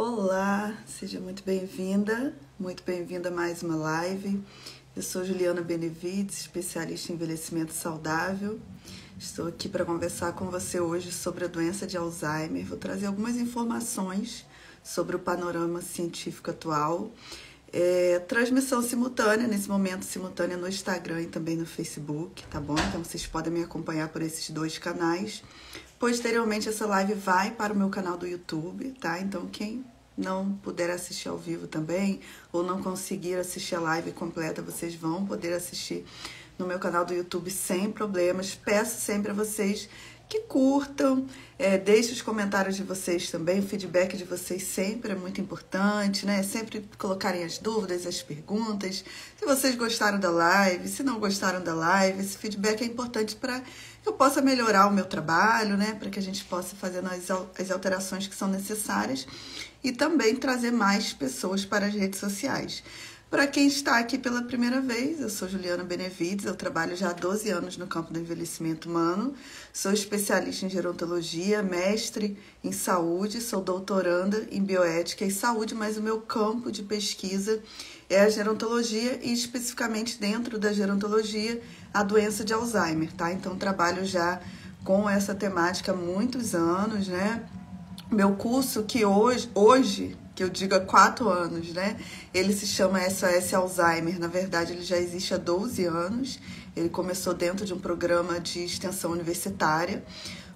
Olá, seja muito bem-vinda a mais uma live. Eu sou Juliana Benevides, especialista em envelhecimento saudável. Estou aqui para conversar com você hoje sobre a doença de Alzheimer. Vou trazer algumas informações sobre o panorama científico atual. Transmissão simultânea, nesse momento simultânea no Instagram e também no Facebook, tá bom? Então vocês podem me acompanhar por esses dois canais. Posteriormente essa live vai para o meu canal do YouTube, tá? Então quem não puder assistir ao vivo também, ou não conseguir assistir a live completa, vocês vão poder assistir no meu canal do YouTube sem problemas. Peço sempre a vocês que curtam, deixem os comentários de vocês também, o feedback de vocês sempre é muito importante, né? Sempre colocarem as dúvidas, as perguntas, se vocês gostaram da live, se não gostaram da live, esse feedback é importante para que eu possa melhorar o meu trabalho, né? Para que a gente possa fazer as alterações que são necessárias e também trazer mais pessoas para as redes sociais. Para quem está aqui pela primeira vez, eu sou Juliana Benevides, eu trabalho já há 12 anos no campo do envelhecimento humano, sou especialista em gerontologia, mestre em saúde, sou doutoranda em bioética e saúde, mas o meu campo de pesquisa é a gerontologia e especificamente dentro da gerontologia a doença de Alzheimer, tá? Então trabalho já com essa temática há muitos anos, né? Meu curso que hoje que eu digo há 4 anos, né? Ele se chama SOS Alzheimer. Na verdade, ele já existe há 12 anos. Ele começou dentro de um programa de extensão universitária,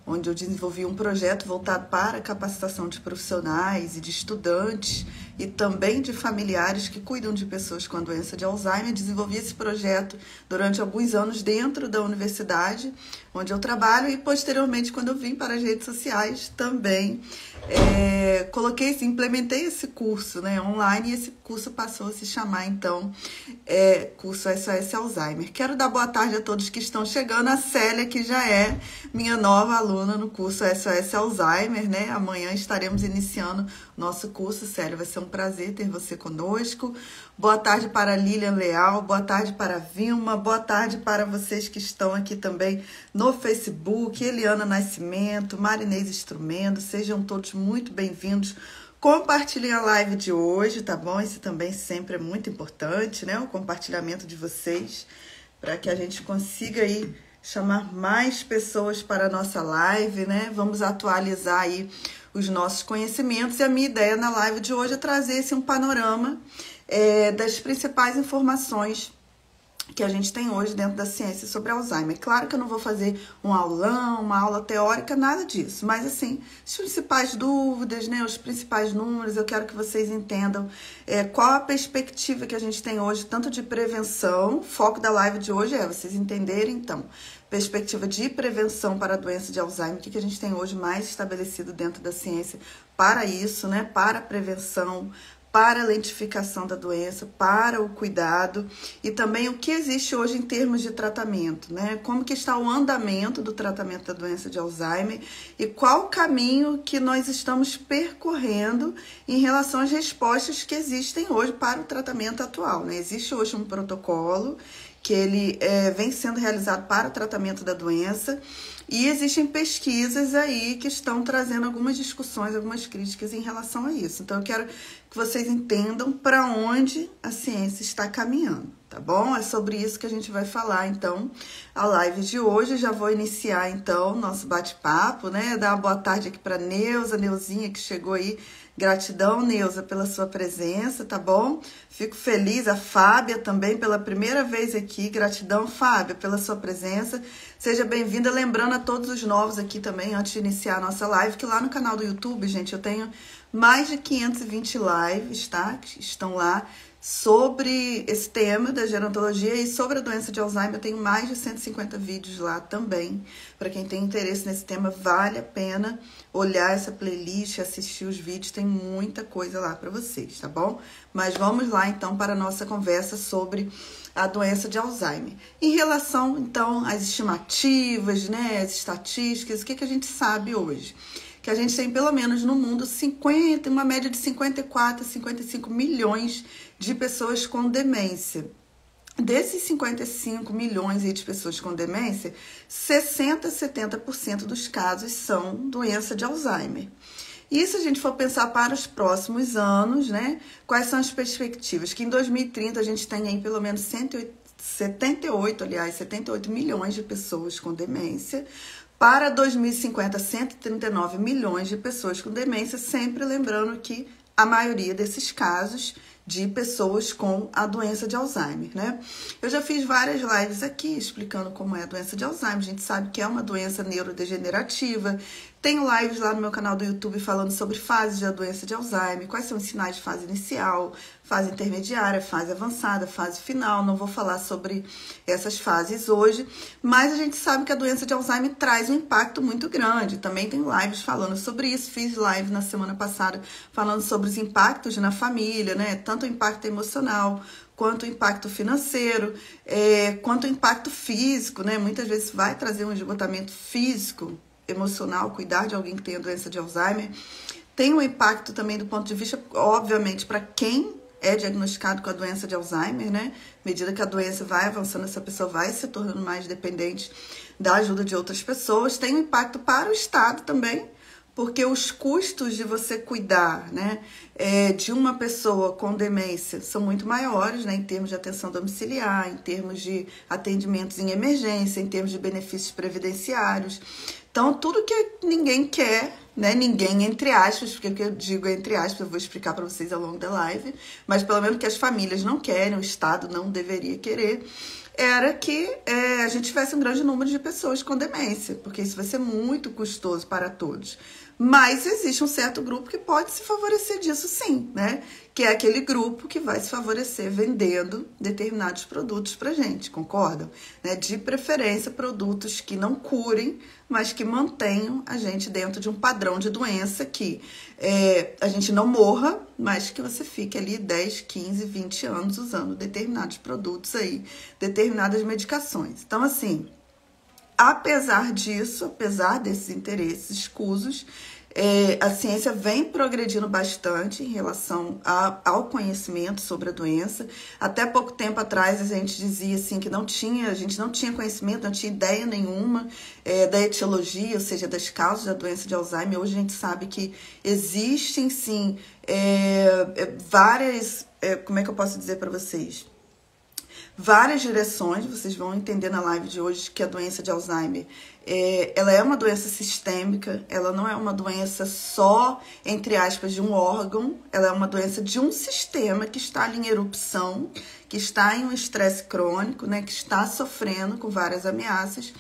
onde eu desenvolvi um projeto voltado para a capacitação de profissionais e de estudantes e também de familiares que cuidam de pessoas com a doença de Alzheimer. Desenvolvi esse projeto durante alguns anos dentro da universidade, onde eu trabalho, e posteriormente, quando eu vim para as redes sociais, também implementei esse curso, né, online, e esse curso passou a se chamar, então, curso SOS Alzheimer. Quero dar boa tarde a todos que estão chegando, a Célia, que já é minha nova aluna no curso SOS Alzheimer, né, amanhã estaremos iniciando nosso curso. Célia, vai ser um prazer ter você conosco. Boa tarde para Lilian Leal, boa tarde para Vilma, boa tarde para vocês que estão aqui também no Facebook, Eliana Nascimento, Marinês Instrumento, sejam todos muito bem-vindos. Compartilhem a live de hoje, tá bom? Isso também sempre é muito importante, né? O compartilhamento de vocês, para que a gente consiga aí chamar mais pessoas para a nossa live, né? Vamos atualizar aí os nossos conhecimentos, e a minha ideia na live de hoje é trazer um panorama das principais informações que a gente tem hoje dentro da ciência sobre Alzheimer. Claro que eu não vou fazer um aulão, uma aula teórica, nada disso, mas assim, as principais dúvidas, né, os principais números, eu quero que vocês entendam qual a perspectiva que a gente tem hoje, tanto de prevenção. O foco da live de hoje é vocês entenderem, então, perspectiva de prevenção para a doença de Alzheimer, o que a gente tem hoje mais estabelecido dentro da ciência para isso, né, para a prevenção, para a lentificação da doença, para o cuidado, e também o que existe hoje em termos de tratamento, né? Como que está o andamento do tratamento da doença de Alzheimer e qual o caminho que nós estamos percorrendo em relação às respostas que existem hoje para o tratamento atual, né? Existe hoje um protocolo que ele vem sendo realizado para o tratamento da doença, e existem pesquisas aí que estão trazendo algumas discussões, algumas críticas em relação a isso. Então, eu quero que vocês entendam para onde a ciência está caminhando, tá bom? É sobre isso que a gente vai falar, então, a live de hoje. Já vou iniciar, então, nosso bate-papo, né? Dar uma boa tarde aqui para Neuzinha, que chegou aí. Gratidão, Neuza, pela sua presença, tá bom? Fico feliz. A Fábia também, pela primeira vez aqui. Gratidão, Fábia, pela sua presença. Seja bem-vinda. Lembrando a todos os novos aqui também, antes de iniciar a nossa live, que lá no canal do YouTube, gente, eu tenho mais de 520 lives, tá? Que estão lá sobre esse tema da gerontologia, e sobre a doença de Alzheimer eu tenho mais de 150 vídeos lá também. Para quem tem interesse nesse tema, vale a pena olhar essa playlist, assistir os vídeos, tem muita coisa lá para vocês, tá bom? Mas vamos lá então para a nossa conversa sobre a doença de Alzheimer. Em relação então às estimativas, né, as estatísticas, o que a gente sabe hoje? Que a gente tem pelo menos no mundo uma média de 54 a 55 milhões de pessoas com demência. Desses 55 milhões de pessoas com demência, 60 a 70% dos casos são doença de Alzheimer. E se a gente for pensar para os próximos anos, né? Quais são as perspectivas? Que em 2030 a gente tem aí pelo menos 78 milhões de pessoas com demência. Para 2050, 139 milhões de pessoas com demência, sempre lembrando que a maioria desses casos de pessoas com a doença de Alzheimer, né? Eu já fiz várias lives aqui explicando como é a doença de Alzheimer. A gente sabe que é uma doença neurodegenerativa. Tenho lives lá no meu canal do YouTube falando sobre fases da doença de Alzheimer, quais são os sinais de fase inicial, fase intermediária, fase avançada, fase final. Não vou falar sobre essas fases hoje, mas a gente sabe que a doença de Alzheimer traz um impacto muito grande. Também tem lives falando sobre isso. Fiz live na semana passada falando sobre os impactos na família, né? Tanto o impacto emocional, quanto o impacto financeiro, quanto o impacto físico, né? Muitas vezes vai trazer um esgotamento físico, emocional, cuidar de alguém que tem a doença de Alzheimer. Tem um impacto também do ponto de vista, obviamente, para quem é diagnosticado com a doença de Alzheimer, né? À medida que a doença vai avançando, essa pessoa vai se tornando mais dependente da ajuda de outras pessoas. Tem um impacto para o Estado também, porque os custos de você cuidar, né, de uma pessoa com demência são muito maiores, né, em termos de atenção domiciliar, em termos de atendimentos em emergência, em termos de benefícios previdenciários. Então, tudo que ninguém quer, né, ninguém entre aspas, porque o que eu digo entre aspas, eu vou explicar para vocês ao longo da live, mas pelo menos que as famílias não querem, o Estado não deveria querer, era que a gente tivesse um grande número de pessoas com demência, porque isso vai ser muito custoso para todos. Mas existe um certo grupo que pode se favorecer disso sim, né? Que é aquele grupo que vai se favorecer vendendo determinados produtos pra gente, concordam? Né? De preferência, produtos que não curem, mas que mantenham a gente dentro de um padrão de doença que a gente não morra, mas que você fique ali 10, 15, 20 anos usando determinados produtos aí, determinadas medicações. Então, assim, apesar disso, apesar desses interesses escusos, a ciência vem progredindo bastante em relação ao conhecimento sobre a doença. Até pouco tempo atrás a gente dizia assim que a gente não tinha conhecimento, não tinha ideia nenhuma da etiologia, ou seja, das causas da doença de Alzheimer. Hoje a gente sabe que existem sim várias, como é que eu posso dizer para vocês? Várias direções, vocês vão entender na live de hoje que a doença de Alzheimer, ela é uma doença sistêmica, ela não é uma doença só, entre aspas, de um órgão, ela é uma doença de um sistema que está ali em erupção, que está em um estresse crônico, né, que está sofrendo com várias ameaças,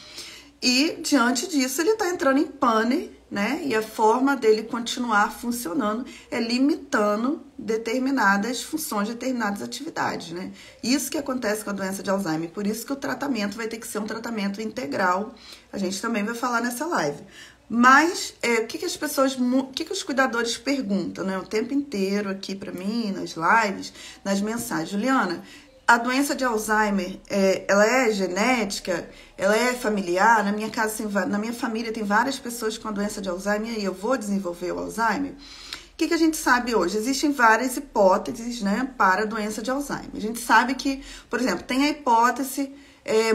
e diante disso ele está entrando em pane, né? E a forma dele continuar funcionando é limitando determinadas funções, determinadas atividades, né? Isso que acontece com a doença de Alzheimer. Por isso que o tratamento vai ter que ser um tratamento integral. A gente também vai falar nessa live. Mas o que os cuidadores perguntam, né? O tempo inteiro aqui para mim, nas lives, nas mensagens. Juliana, a doença de Alzheimer, ela é genética? Ela é familiar? Na minha casa, na minha família tem várias pessoas com a doença de Alzheimer e eu vou desenvolver o Alzheimer? O que a gente sabe hoje? Existem várias hipóteses, né, para a doença de Alzheimer. A gente sabe que, por exemplo, tem a hipótese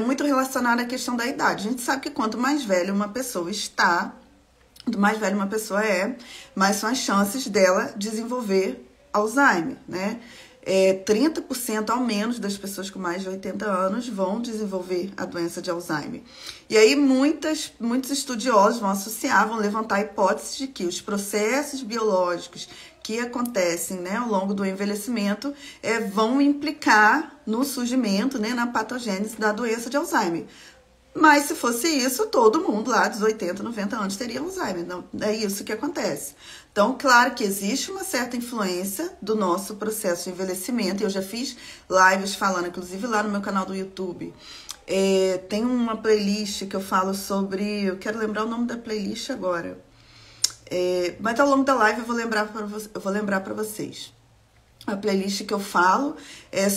muito relacionada à questão da idade. A gente sabe que quanto mais velha uma pessoa está, quanto mais velha uma pessoa mais são as chances dela desenvolver Alzheimer, né? 30% ao menos das pessoas com mais de 80 anos vão desenvolver a doença de Alzheimer. E aí muitos estudiosos vão associar, vão levantar a hipótese de que os processos biológicos que acontecem, né, ao longo do envelhecimento vão implicar no surgimento, né, na patogênese da doença de Alzheimer. Mas se fosse isso, todo mundo lá dos 80, 90 anos teria Alzheimer. Não é isso que acontece. Então, claro que existe uma certa influência do nosso processo de envelhecimento. Eu já fiz lives falando, inclusive lá no meu canal do YouTube. Tem uma playlist que eu falo sobre... Eu quero lembrar o nome da playlist agora. Mas ao longo da live eu vou lembrar para vocês. A playlist que eu falo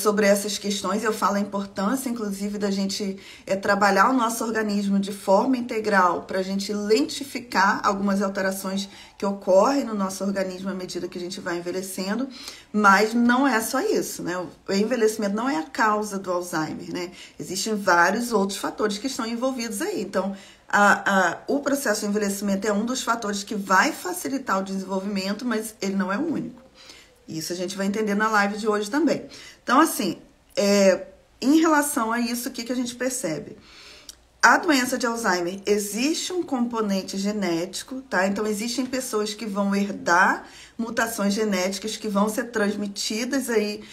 sobre essas questões, eu falo a importância, inclusive, da gente trabalhar o nosso organismo de forma integral para a gente lentificar algumas alterações que ocorrem no nosso organismo à medida que a gente vai envelhecendo, mas não é só isso, né? O envelhecimento não é a causa do Alzheimer, né? Existem vários outros fatores que estão envolvidos aí. Então, O processo de envelhecimento é um dos fatores que vai facilitar o desenvolvimento, mas ele não é o único. Isso a gente vai entender na live de hoje também. Então, assim, em relação a isso, o que a gente percebe? A doença de Alzheimer, existe um componente genético, tá? Então, existem pessoas que vão herdar mutações genéticas que vão ser transmitidas aí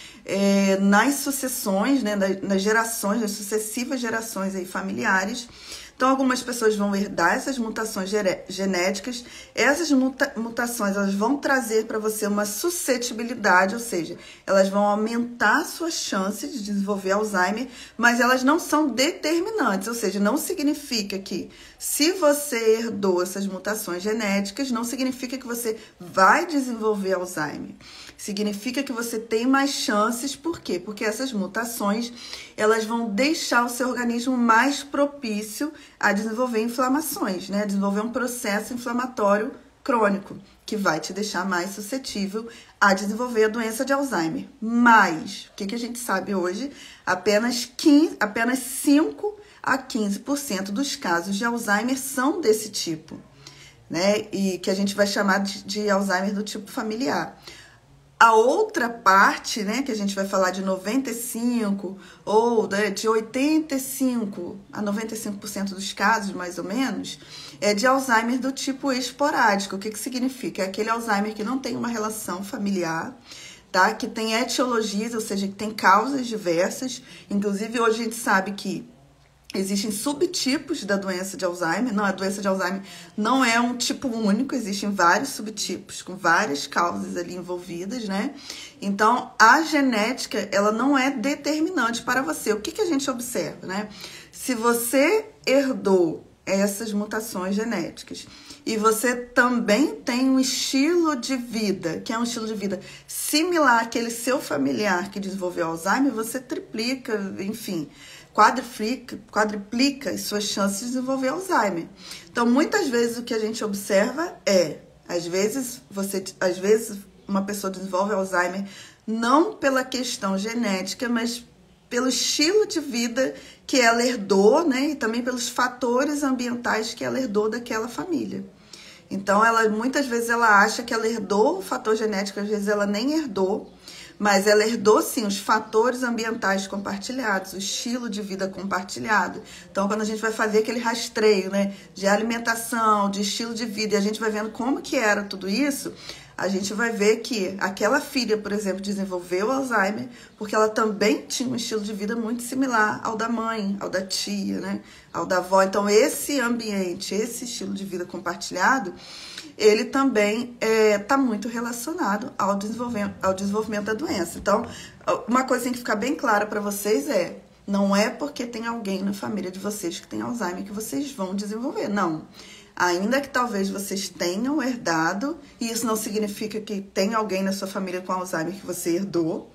nas sucessões, né? Nas gerações, nas sucessivas gerações aí familiares. Então, algumas pessoas vão herdar essas mutações genéticas. Essas mutações, elas vão trazer para você uma suscetibilidade, ou seja, elas vão aumentar a sua chance de desenvolver Alzheimer, mas elas não são determinantes, ou seja, não significa que se você herdou essas mutações genéticas, não significa que você vai desenvolver Alzheimer. Significa que você tem mais chances, por quê? Porque essas mutações, elas vão deixar o seu organismo mais propício a desenvolver inflamações, né? A desenvolver um processo inflamatório crônico, que vai te deixar mais suscetível a desenvolver a doença de Alzheimer. Mas, o que a gente sabe hoje? Apenas 5 a 15% dos casos de Alzheimer são desse tipo, né? E que a gente vai chamar de Alzheimer do tipo familiar. A outra parte, né, que a gente vai falar de 95% ou de 85% a 95% dos casos, mais ou menos, é de Alzheimer do tipo esporádico. O que significa? É aquele Alzheimer que não tem uma relação familiar, tá? Que tem etiologias, ou seja, que tem causas diversas. Inclusive, hoje a gente sabe que existem subtipos da doença de Alzheimer. Não, a doença de Alzheimer não é um tipo único, existem vários subtipos com várias causas ali envolvidas, né? Então, a genética, ela não é determinante para você. O que a gente observa, né? Se você herdou essas mutações genéticas e você também tem um estilo de vida, que é um estilo de vida similar àquele seu familiar que desenvolveu Alzheimer, você triplica, enfim, quadriplica as suas chances de desenvolver Alzheimer. Então, muitas vezes o que a gente observa às vezes uma pessoa desenvolve Alzheimer não pela questão genética, mas pelo estilo de vida que ela herdou, né? E também pelos fatores ambientais que ela herdou daquela família. Então, muitas vezes ela acha que ela herdou o fator genético, às vezes ela nem herdou, mas ela herdou, sim, os fatores ambientais compartilhados, o estilo de vida compartilhado. Então, quando a gente vai fazer aquele rastreio, né, de alimentação, de estilo de vida, e a gente vai vendo como que era tudo isso, a gente vai ver que aquela filha, por exemplo, desenvolveu Alzheimer porque ela também tinha um estilo de vida muito similar ao da mãe, ao da tia, né, ao da avó. Então, esse ambiente, esse estilo de vida compartilhado, ele também está muito relacionado ao desenvolvimento da doença. Então, uma coisa que tem que ficar bem clara para vocês não é porque tem alguém na família de vocês que tem Alzheimer que vocês vão desenvolver, não. Ainda que talvez vocês tenham herdado, e isso não significa que tem alguém na sua família com Alzheimer que você herdou,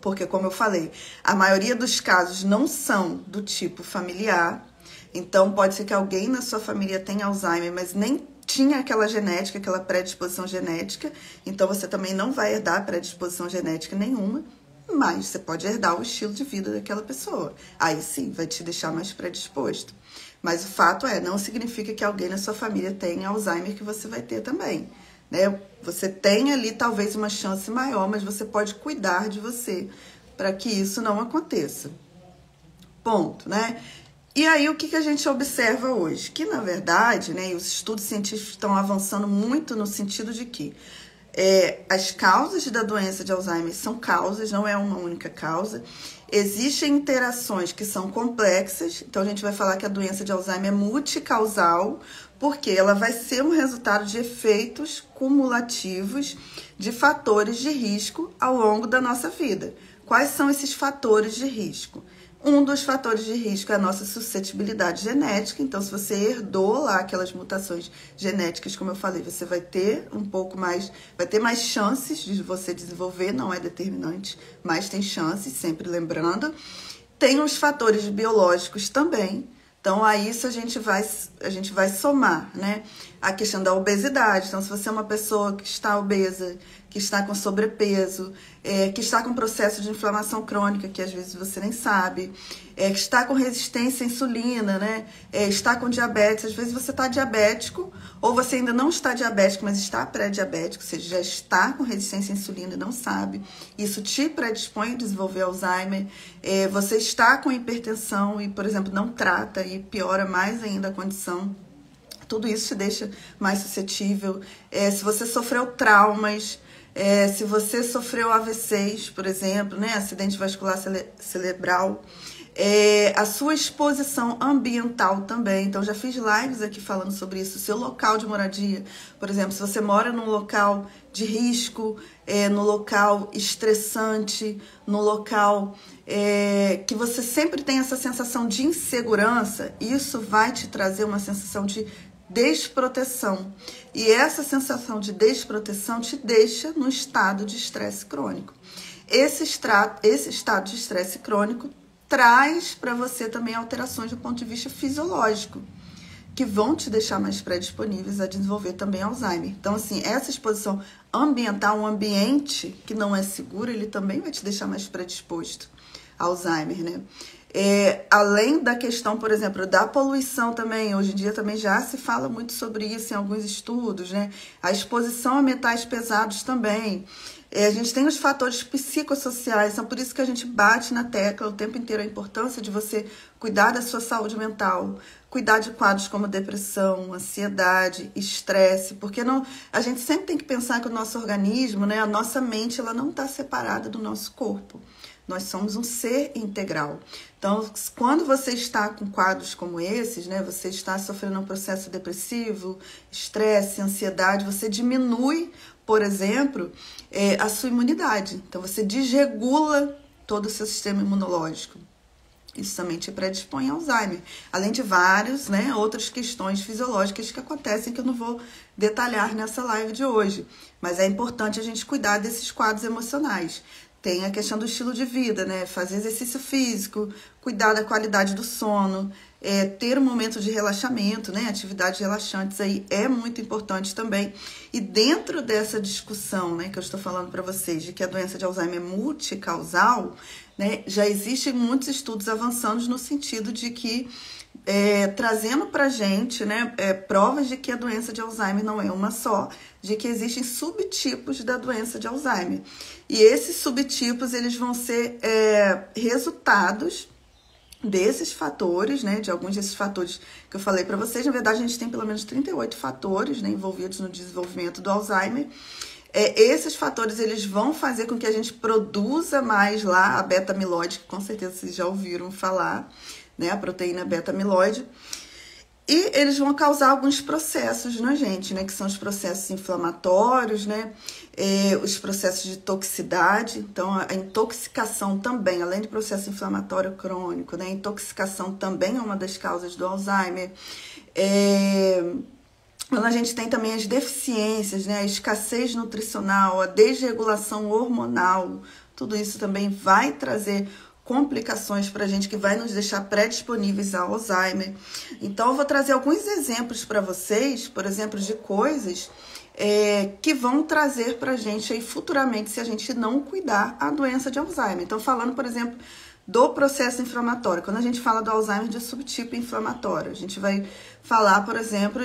porque, como eu falei, a maioria dos casos não são do tipo familiar. Então, pode ser que alguém na sua família tenha Alzheimer, mas nem tinha aquela genética, aquela predisposição genética. Então, você também não vai herdar predisposição genética nenhuma, mas você pode herdar o estilo de vida daquela pessoa. Aí sim, vai te deixar mais predisposto. Mas o fato não significa que alguém na sua família tenha Alzheimer que você vai ter também, né? Você tem ali talvez uma chance maior, mas você pode cuidar de você para que isso não aconteça. Ponto, né? E aí, o que a gente observa hoje? Que, na verdade, né, os estudos científicos estão avançando muito no sentido de que as causas da doença de Alzheimer são causas, não é uma única causa. Existem interações que são complexas, então a gente vai falar que a doença de Alzheimer é multicausal, porque ela vai ser um resultado de efeitos cumulativos de fatores de risco ao longo da nossa vida. Quais são esses fatores de risco? Um dos fatores de risco é a nossa suscetibilidade genética. Então, se você herdou lá aquelas mutações genéticas, como eu falei, você vai ter vai ter mais chances de você desenvolver, não é determinante, mas tem chances, sempre lembrando. Tem os fatores biológicos também. Então, a isso a gente vai somar, né? a questão da obesidade. Então, se você é uma pessoa que está obesa, que está com sobrepeso, que está com processo de inflamação crônica, que às vezes você nem sabe, que está com resistência à insulina, né? Está com diabetes, às vezes você está diabético, ou você ainda não está diabético, mas está pré-diabético, ou seja, já está com resistência à insulina e não sabe. Isso te predispõe a desenvolver Alzheimer. Você está com hipertensão e, por exemplo, não trata e piora mais ainda a condição. Tudo isso te deixa mais suscetível. Se você sofreu traumas, se você sofreu AVCs, por exemplo, né, acidente vascular cerebral, a sua exposição ambiental também. Então, já fiz lives aqui falando sobre isso. O seu local de moradia, por exemplo, se você mora num local de risco, no local estressante, no local que você sempre tem essa sensação de insegurança, isso vai te trazer uma sensação de desproteção. E essa sensação de desproteção te deixa no estado de estresse crônico. Esse estado de estresse crônico traz para você também alterações do ponto de vista fisiológico, que vão te deixar mais predisponíveis a desenvolver também Alzheimer. Então, assim, essa exposição ambiental, um ambiente que não é seguro, ele também vai te deixar mais predisposto a Alzheimer, né? Além da questão, por exemplo, da poluição também, hoje em dia também já se fala muito sobre isso em alguns estudos, né? A exposição a metais pesados também. A gente tem os fatores psicossociais, então por isso que a gente bate na tecla o tempo inteiro a importância de você cuidar da sua saúde mental, cuidar de quadros como depressão, ansiedade, estresse, porque a gente sempre tem que pensar que o nosso organismo, né, a nossa mente, ela não está separada do nosso corpo. Nós somos um ser integral. Então, quando você está com quadros como esses, né, você está sofrendo um processo depressivo, estresse, ansiedade, você diminui, por exemplo, a sua imunidade. Então, você desregula todo o seu sistema imunológico. Isso também te predispõe a Alzheimer. Além de várias, né, outras questões fisiológicas que acontecem que eu não vou detalhar nessa live de hoje. Mas é importante a gente cuidar desses quadros emocionais. Tem a questão do estilo de vida, né? Fazer exercício físico, cuidar da qualidade do sono, ter um momento de relaxamento, né? Atividades relaxantes aí é muito importante também. E dentro dessa discussão, né, que eu estou falando para vocês, de que a doença de Alzheimer é multicausal, né, já existem muitos estudos avançando no sentido de que trazendo para a gente, né, provas de que a doença de Alzheimer não é uma só, de que existem subtipos da doença de Alzheimer. E esses subtipos, eles vão ser resultados desses fatores, né, de alguns desses fatores que eu falei para vocês. Na verdade, a gente tem pelo menos 38 fatores, né, envolvidos no desenvolvimento do Alzheimer. Esses fatores, eles vão fazer com que a gente produza mais lá a beta-amiloide, que com certeza vocês já ouviram falar, né, a proteína beta-amiloide, e eles vão causar alguns processos na gente, né, que são os processos inflamatórios, né, os processos de toxicidade. Então, a intoxicação também, além do processo inflamatório crônico, né, a intoxicação também é uma das causas do Alzheimer. A gente tem também as deficiências, né, a escassez nutricional, a desregulação hormonal, tudo isso também vai trazer complicações para a gente, que vai nos deixar predisponíveis ao Alzheimer. Então, eu vou trazer alguns exemplos para vocês, por exemplo, de coisas que vão trazer para a gente aí futuramente, se a gente não cuidar, a doença de Alzheimer. Então, falando, por exemplo, do processo inflamatório. Quando a gente fala do Alzheimer de subtipo inflamatório, a gente vai falar, por exemplo,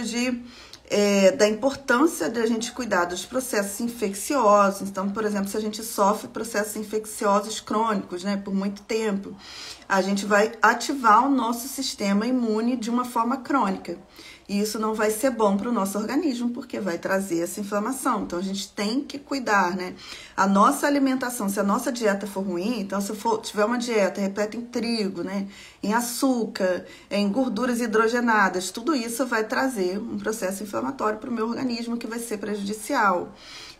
da importância de a gente cuidar dos processos infecciosos. Então, por exemplo, se a gente sofre processos infecciosos crônicos, né, por muito tempo, a gente vai ativar o nosso sistema imune de uma forma crônica. E isso não vai ser bom para o nosso organismo, porque vai trazer essa inflamação. Então, a gente tem que cuidar, né? A nossa alimentação, se a nossa dieta for ruim, então se eu tiver uma dieta repleta em trigo, né, em açúcar, em gorduras hidrogenadas, tudo isso vai trazer um processo inflamatório para o meu organismo que vai ser prejudicial.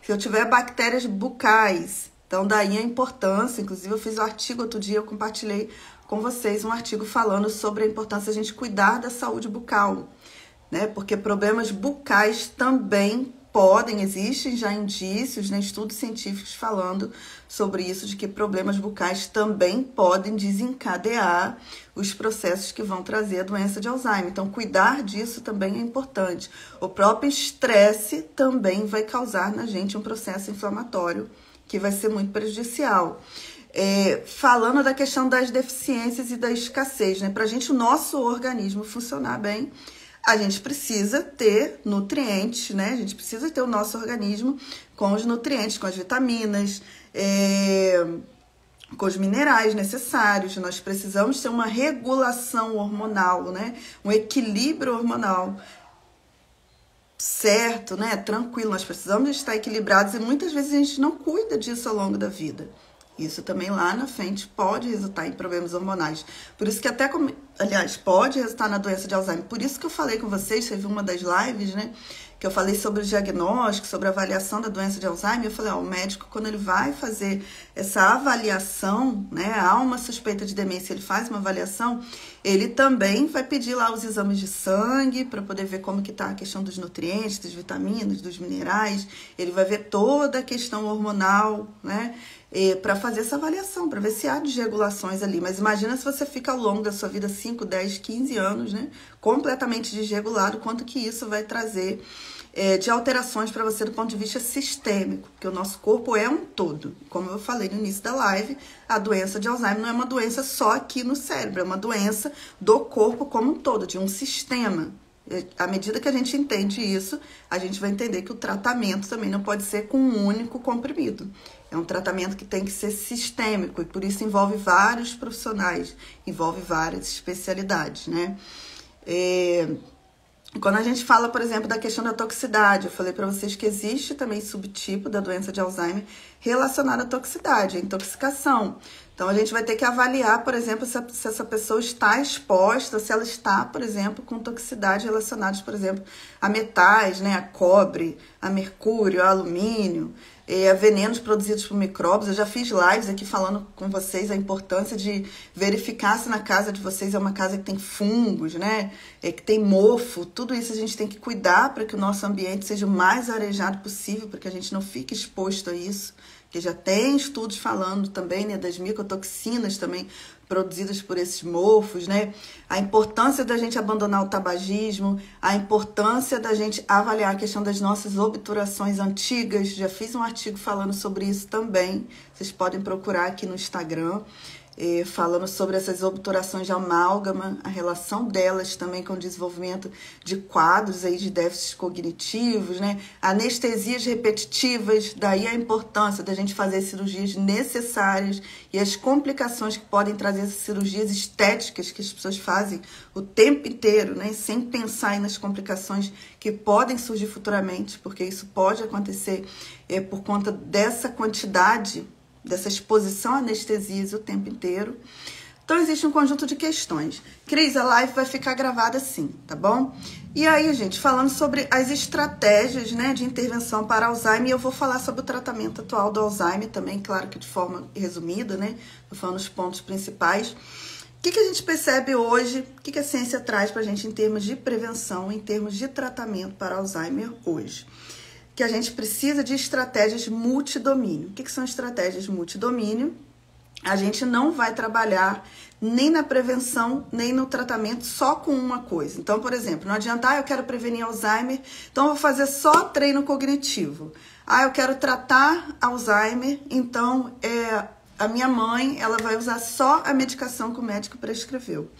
Se eu tiver bactérias bucais, então daí a importância, inclusive eu fiz um artigo outro dia, eu compartilhei com vocês um artigo falando sobre a importância de a gente cuidar da saúde bucal, né? Porque problemas bucais também existem já indícios, né, estudos científicos falando sobre isso, de que problemas bucais também podem desencadear os processos que vão trazer a doença de Alzheimer. Então, cuidar disso também é importante. O próprio estresse também vai causar na gente um processo inflamatório que vai ser muito prejudicial. Falando da questão das deficiências e da escassez, né? Para a gente, o nosso organismo funcionar bem, a gente precisa ter nutrientes, né? A gente precisa ter o nosso organismo com os nutrientes, com as vitaminas, com os minerais necessários. Nós precisamos ter uma regulação hormonal, né? Um equilíbrio hormonal certo, né? Tranquilo. Nós precisamos estar equilibrados e muitas vezes a gente não cuida disso ao longo da vida. Isso também lá na frente pode resultar em problemas hormonais. Por isso que até, aliás, pode resultar na doença de Alzheimer. Por isso que eu falei com vocês, teve uma das lives, né? Que eu falei sobre o diagnóstico, sobre a avaliação da doença de Alzheimer. Eu falei, o médico, quando ele vai fazer essa avaliação, né? Há uma suspeita de demência, ele faz uma avaliação, ele também vai pedir lá os exames de sangue para poder ver como que está a questão dos nutrientes, das vitaminas, dos minerais. Ele vai ver toda a questão hormonal, né? Para fazer essa avaliação, para ver se há desregulações ali. Mas imagina se você fica ao longo da sua vida 5, 10, 15 anos, né, completamente desregulado, quanto que isso vai trazer de alterações para você do ponto de vista sistêmico, porque o nosso corpo é um todo. Como eu falei no início da live, a doença de Alzheimer não é uma doença só aqui no cérebro, é uma doença do corpo como um todo, de um sistema. À medida que a gente entende isso, a gente vai entender que o tratamento também não pode ser com um único comprimido. É um tratamento que tem que ser sistêmico e por isso envolve vários profissionais, envolve várias especialidades, né? Quando a gente fala, por exemplo, da questão da toxicidade, eu falei para vocês que existe também subtipo da doença de Alzheimer relacionada à toxicidade, à intoxicação. Então, a gente vai ter que avaliar, por exemplo, se essa pessoa está exposta, se ela está, por exemplo, com toxicidade relacionadas, por exemplo, a metais, né, a cobre, a mercúrio, a alumínio, a venenos produzidos por micróbios. Eu já fiz lives aqui falando com vocês a importância de verificar se na casa de vocês é uma casa que tem fungos, né, que tem mofo. Tudo isso a gente tem que cuidar para que o nosso ambiente seja o mais arejado possível, para que a gente não fique exposto a isso. Que já tem estudos falando também, né, das micotoxinas também produzidas por esses mofos, né? A importância da gente abandonar o tabagismo, a importância da gente avaliar a questão das nossas obturações antigas. Já fiz um artigo falando sobre isso também. Vocês podem procurar aqui no Instagram, falando sobre essas obturações de amálgama, a relação delas também com o desenvolvimento de quadros aí de déficits cognitivos, né? Anestesias repetitivas, daí a importância da gente fazer cirurgias necessárias e as complicações que podem trazer essas cirurgias estéticas que as pessoas fazem o tempo inteiro, né? Sem pensar aí nas complicações que podem surgir futuramente, porque isso pode acontecer por conta dessa quantidade, dessa exposição a anestesias o tempo inteiro. Então, existe um conjunto de questões. Cris, a live vai ficar gravada assim, tá bom? E aí, gente, falando sobre as estratégias, né, de intervenção para Alzheimer, eu vou falar sobre o tratamento atual do Alzheimer também, claro que de forma resumida, né? Tô falando os pontos principais. O que a gente percebe hoje, o que a ciência traz pra gente em termos de prevenção, em termos de tratamento para Alzheimer hoje? Que a gente precisa de estratégias multidomínio. O que são estratégias multidomínio? A gente não vai trabalhar nem na prevenção, nem no tratamento só com uma coisa. Então, por exemplo, não adianta, eu quero prevenir Alzheimer, então eu vou fazer só treino cognitivo. Eu quero tratar Alzheimer, então a minha mãe, ela vai usar só a medicação que o médico prescreveu.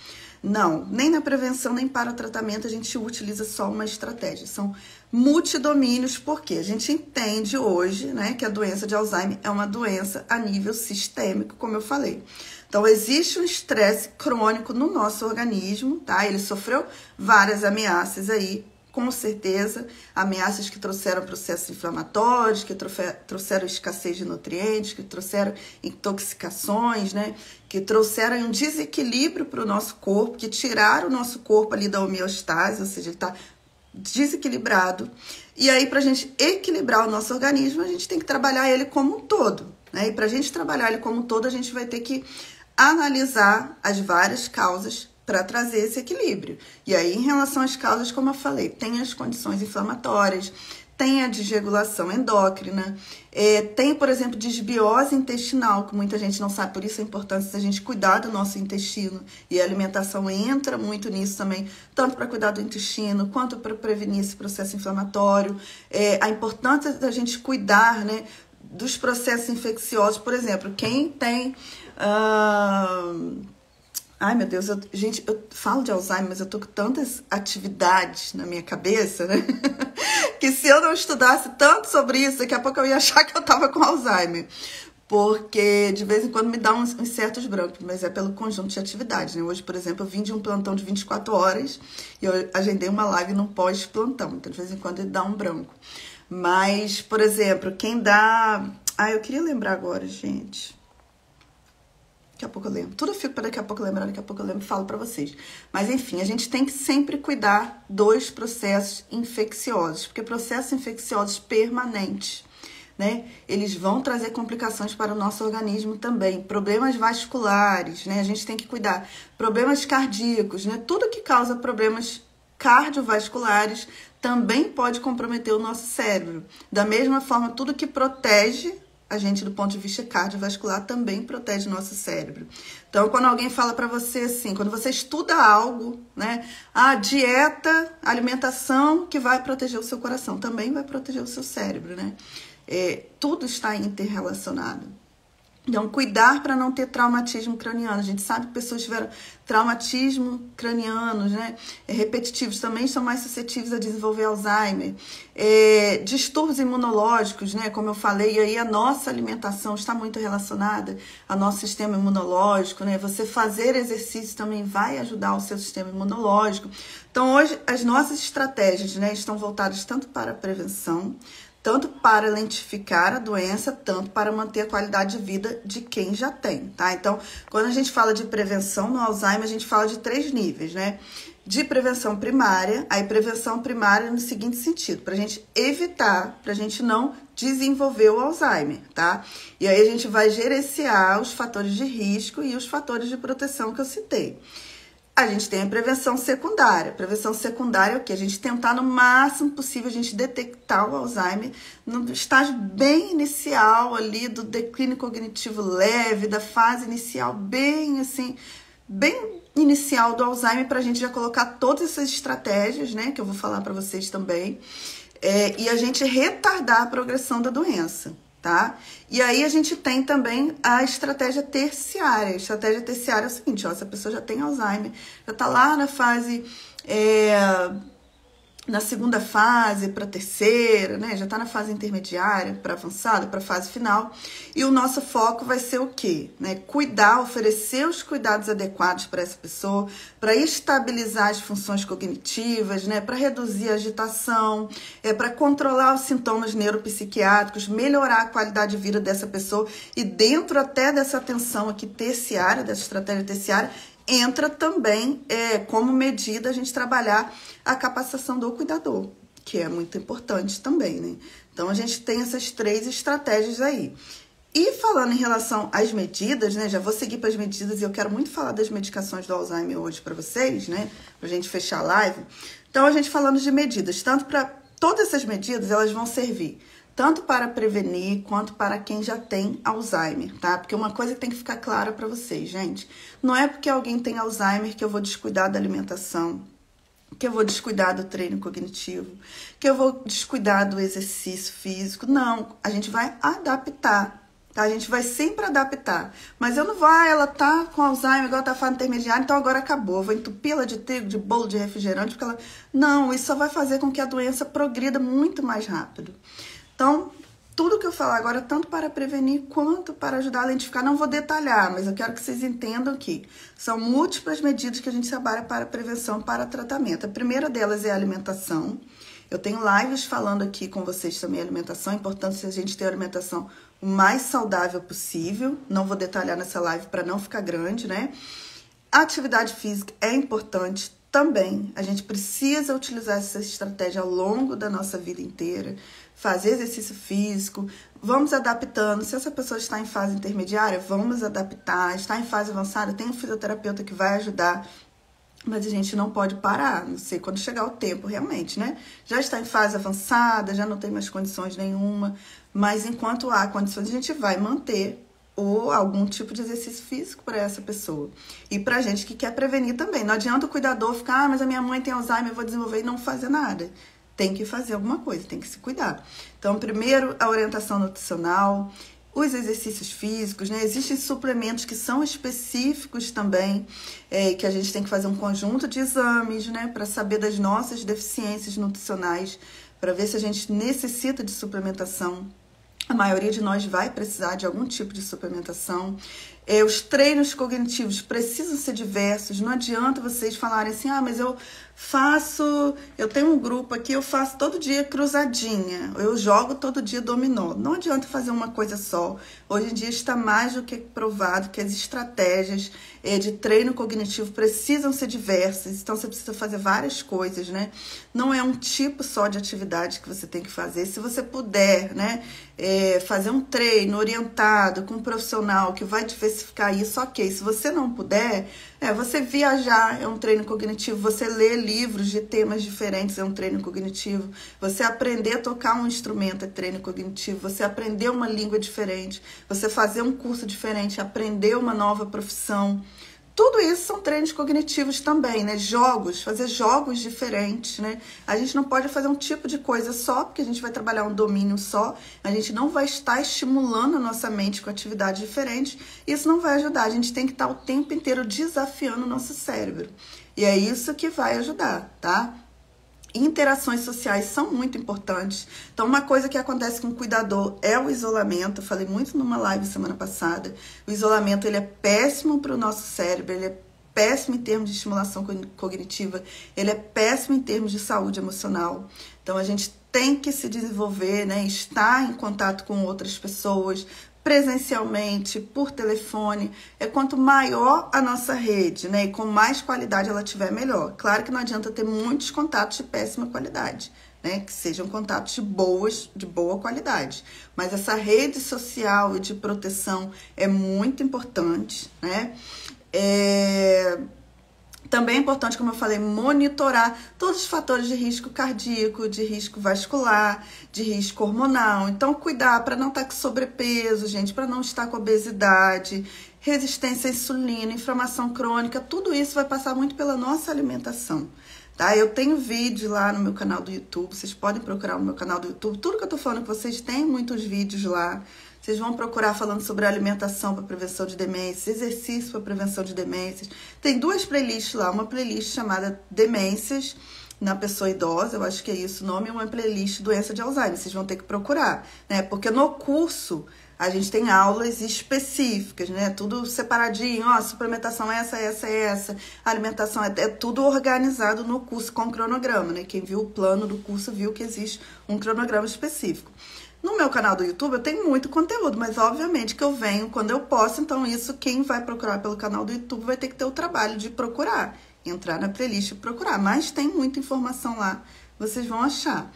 Não, nem na prevenção, nem para o tratamento a gente utiliza só uma estratégia. São multidomínios, porque a gente entende hoje, né, que a doença de Alzheimer é uma doença a nível sistêmico, como eu falei. Então, existe um estresse crônico no nosso organismo, tá? Ele sofreu várias ameaças aí, com certeza, ameaças que trouxeram processos inflamatórios, que trouxeram escassez de nutrientes, que trouxeram intoxicações, né? Que trouxeram um desequilíbrio para o nosso corpo, que tiraram o nosso corpo ali da homeostase, ou seja, ele está desequilibrado. E aí, para a gente equilibrar o nosso organismo, a gente tem que trabalhar ele como um todo, né? E para a gente trabalhar ele como um todo, a gente vai ter que analisar as várias causas para trazer esse equilíbrio. E aí, em relação às causas, como eu falei, tem as condições inflamatórias, tem a desregulação endócrina, tem, por exemplo, desbiose intestinal, que muita gente não sabe, por isso a importância da gente cuidar do nosso intestino, e a alimentação entra muito nisso também, tanto para cuidar do intestino, quanto para prevenir esse processo inflamatório, a importância da gente cuidar, né, dos processos infecciosos, por exemplo, quem tem... Ai, meu Deus, gente, eu falo de Alzheimer, mas eu tô com tantas atividades na minha cabeça, né? Que se eu não estudasse tanto sobre isso, daqui a pouco eu ia achar que eu tava com Alzheimer. Porque de vez em quando me dá uns certos brancos, mas é pelo conjunto de atividades, né? Hoje, por exemplo, eu vim de um plantão de 24 horas e eu agendei uma live num pós-plantão, então de vez em quando ele dá um branco. Mas, por exemplo, quem dá... eu queria lembrar agora, gente... Daqui a pouco eu lembro. Tudo eu fico para daqui a pouco lembrar, daqui a pouco eu lembro e falo para vocês. Mas, enfim, a gente tem que sempre cuidar dos processos infecciosos, porque processos infecciosos permanentes, né? Eles vão trazer complicações para o nosso organismo também. Problemas vasculares, né? A gente tem que cuidar. Problemas cardíacos, né? Tudo que causa problemas cardiovasculares também pode comprometer o nosso cérebro. Da mesma forma, tudo que protege a gente do ponto de vista cardiovascular também protege o nosso cérebro. Então, quando alguém fala para você assim, quando você estuda algo, né, a dieta, a alimentação que vai proteger o seu coração, também vai proteger o seu cérebro, né? Tudo está interrelacionado. Então, cuidar para não ter traumatismo craniano. A gente sabe que pessoas que tiveram traumatismo cranianos, né, repetitivos, também são mais suscetíveis a desenvolver Alzheimer. Distúrbios imunológicos, né, como eu falei, aí a nossa alimentação está muito relacionada ao nosso sistema imunológico, né? Você fazer exercício também vai ajudar o seu sistema imunológico. Então, hoje, as nossas estratégias, né, estão voltadas tanto para a prevenção, tanto para lentificar a doença, tanto para manter a qualidade de vida de quem já tem, tá? Então, quando a gente fala de prevenção no Alzheimer, a gente fala de 3 níveis, né? De prevenção primária, aí prevenção primária no seguinte sentido, pra gente evitar, pra gente não desenvolver o Alzheimer, tá? E aí a gente vai gerenciar os fatores de risco e os fatores de proteção que eu citei. A gente tem a prevenção secundária. Prevenção secundária é o quê? A gente tentar no máximo possível a gente detectar o Alzheimer no estágio bem inicial ali do declínio cognitivo leve, da fase inicial bem assim, bem inicial do Alzheimer, para a gente já colocar todas essas estratégias, né, que eu vou falar para vocês também, e a gente retardar a progressão da doença. Tá? E aí a gente tem também a estratégia terciária. A estratégia terciária é o seguinte, ó, se a pessoa já tem Alzheimer, já tá lá na fase, na segunda fase para terceira, né? Já tá na fase intermediária para avançada, para fase final. E o nosso foco vai ser o quê? Né? Cuidar, oferecer os cuidados adequados para essa pessoa, para estabilizar as funções cognitivas, né? Para reduzir a agitação, para controlar os sintomas neuropsiquiátricos, melhorar a qualidade de vida dessa pessoa. E dentro até dessa atenção aqui terciária, dessa estratégia terciária, entra também como medida a gente trabalhar a capacitação do cuidador, que é muito importante também, né? Então, a gente tem essas 3 estratégias aí. E falando em relação às medidas, né? Já vou seguir para as medidas e eu quero muito falar das medicações do Alzheimer hoje para vocês, né? Pra gente fechar a live. Então, a gente falando de medidas, tanto para todas essas medidas, elas vão servir tanto para prevenir quanto para quem já tem Alzheimer, tá? Porque uma coisa que tem que ficar clara para vocês, gente, não é porque alguém tem Alzheimer que eu vou descuidar da alimentação, que eu vou descuidar do treino cognitivo, que eu vou descuidar do exercício físico. Não, a gente vai adaptar, tá? A gente vai sempre adaptar. Mas eu não vou, ela tá com Alzheimer, igual tá fazendo intermediário, então agora acabou. Eu vou entupir-la de trigo, de bolo, de refrigerante, porque ela... Não, isso só vai fazer com que a doença progrida muito mais rápido. Então, tudo que eu falar agora, tanto para prevenir quanto para ajudar a identificar, não vou detalhar, mas eu quero que vocês entendam que são múltiplas medidas que a gente trabalha para prevenção, para tratamento. A primeira delas é a alimentação. Eu tenho lives falando aqui com vocês também a alimentação, é importante a gente ter a alimentação o mais saudável possível. Não vou detalhar nessa live para não ficar grande, né? A atividade física é importante também. A gente precisa utilizar essa estratégia ao longo da nossa vida inteira. Fazer exercício físico, vamos adaptando. Se essa pessoa está em fase intermediária, vamos adaptar. Está em fase avançada, tem um fisioterapeuta que vai ajudar Mas a gente não pode parar, não sei quando chegar o tempo realmente, né? Já está em fase avançada, já não tem mais condições nenhuma, mas enquanto há condições, a gente vai manter ou algum tipo de exercício físico para essa pessoa. E para gente que quer prevenir também. Não adianta o cuidador ficar, mas a minha mãe tem Alzheimer, eu vou desenvolver e não fazer nada. Tem que fazer alguma coisa, tem que se cuidar. Então, primeiro, a orientação nutricional, os exercícios físicos, né? Existem suplementos que são específicos também, que a gente tem que fazer um conjunto de exames, né? Para saber das nossas deficiências nutricionais, para ver se a gente necessita de suplementação. A maioria de nós vai precisar de algum tipo de suplementação. Os treinos cognitivos precisam ser diversos. Não adianta vocês falarem assim, mas eu tenho um grupo aqui, eu faço todo dia cruzadinha, eu jogo todo dia dominó. Não adianta fazer uma coisa só. Hoje em dia está mais do que provado que as estratégias de treino cognitivo precisam ser diversas. Então você precisa fazer várias coisas, né? Não é um tipo só de atividade que você tem que fazer. Se você puder, né, fazer um treino orientado com um profissional que vai diversificar isso, ok. Se você não puder, você viajar é um treino cognitivo, você ler livros de temas diferentes é um treino cognitivo, você aprender a tocar um instrumento é treino cognitivo, você aprender uma língua diferente, você fazer um curso diferente, aprender uma nova profissão. Tudo isso são treinos cognitivos também, né? Fazer jogos diferentes, né? A gente não pode fazer um tipo de coisa só, porque a gente vai trabalhar um domínio só, a gente não vai estar estimulando a nossa mente com atividades diferentes, isso não vai ajudar, a gente tem que estar o tempo inteiro desafiando o nosso cérebro. E é isso que vai ajudar, tá? Interações sociais são muito importantes. Então, uma coisa que acontece com o cuidador é o isolamento. Eu falei muito numa live semana passada. O isolamento, ele é péssimo para o nosso cérebro, ele é péssimo em termos de estimulação cognitiva, ele é péssimo em termos de saúde emocional. Então, a gente tem que se desenvolver, né? Estar em contato com outras pessoas, presencialmente, por telefone. Quanto maior a nossa rede, né, e com mais qualidade ela tiver, melhor. Claro que não adianta ter muitos contatos de péssima qualidade, né, que sejam contatos de boa qualidade. Mas essa rede social e de proteção é muito importante, né? Também é importante, como eu falei, monitorar todos os fatores de risco cardíaco, de risco vascular, de risco hormonal. Então, cuidar para não estar com sobrepeso, gente, para não estar com obesidade, resistência à insulina, inflamação crônica, tudo isso vai passar muito pela nossa alimentação. Tá? Eu tenho vídeo lá no meu canal do YouTube, vocês podem procurar no meu canal do YouTube. Tudo que eu tô falando com vocês, tem muitos vídeos lá. Vocês vão procurar falando sobre alimentação para prevenção de demências, exercício para prevenção de demências. Tem 2 playlists lá, uma playlist chamada Demências na pessoa idosa, eu acho que é isso o nome, e uma playlist doença de Alzheimer. Vocês vão ter que procurar, né? Porque no curso a gente tem aulas específicas, né? Tudo separadinho, suplementação essa, alimentação é tudo organizado no curso com cronograma, né? Quem viu o plano do curso viu que existe um cronograma específico. No meu canal do YouTube eu tenho muito conteúdo, mas obviamente que eu venho quando eu posso, então isso quem vai procurar pelo canal do YouTube vai ter que ter o trabalho de procurar, entrar na playlist e procurar, mas tem muita informação lá, vocês vão achar.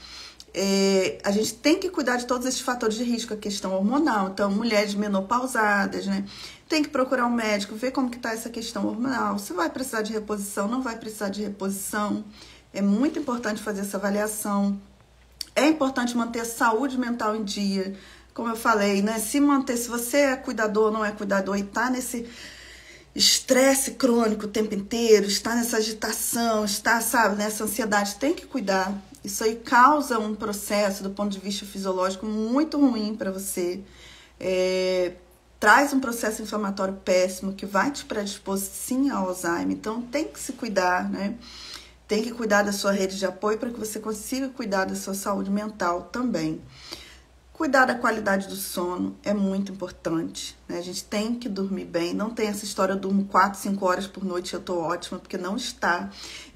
A gente tem que cuidar de todos esses fatores de risco, a questão hormonal, então mulheres menopausadas, né? Tem que procurar um médico, ver como que tá essa questão hormonal, se vai precisar de reposição, não vai precisar de reposição, é muito importante fazer essa avaliação. É importante manter a saúde mental em dia, como eu falei, né? Se você é cuidador ou não é cuidador e tá nesse estresse crônico o tempo inteiro, está nessa agitação, está, sabe, nessa ansiedade, tem que cuidar. Isso aí causa um processo, do ponto de vista fisiológico, muito ruim para você. Traz um processo inflamatório péssimo que vai te predispor, sim, ao Alzheimer. Então, tem que se cuidar, né? Tem que cuidar da sua rede de apoio para que você consiga cuidar da sua saúde mental também. Cuidar da qualidade do sono é muito importante, né? A gente tem que dormir bem. Não tem essa história, eu durmo 4, 5 horas por noite e eu tô ótima, porque não está.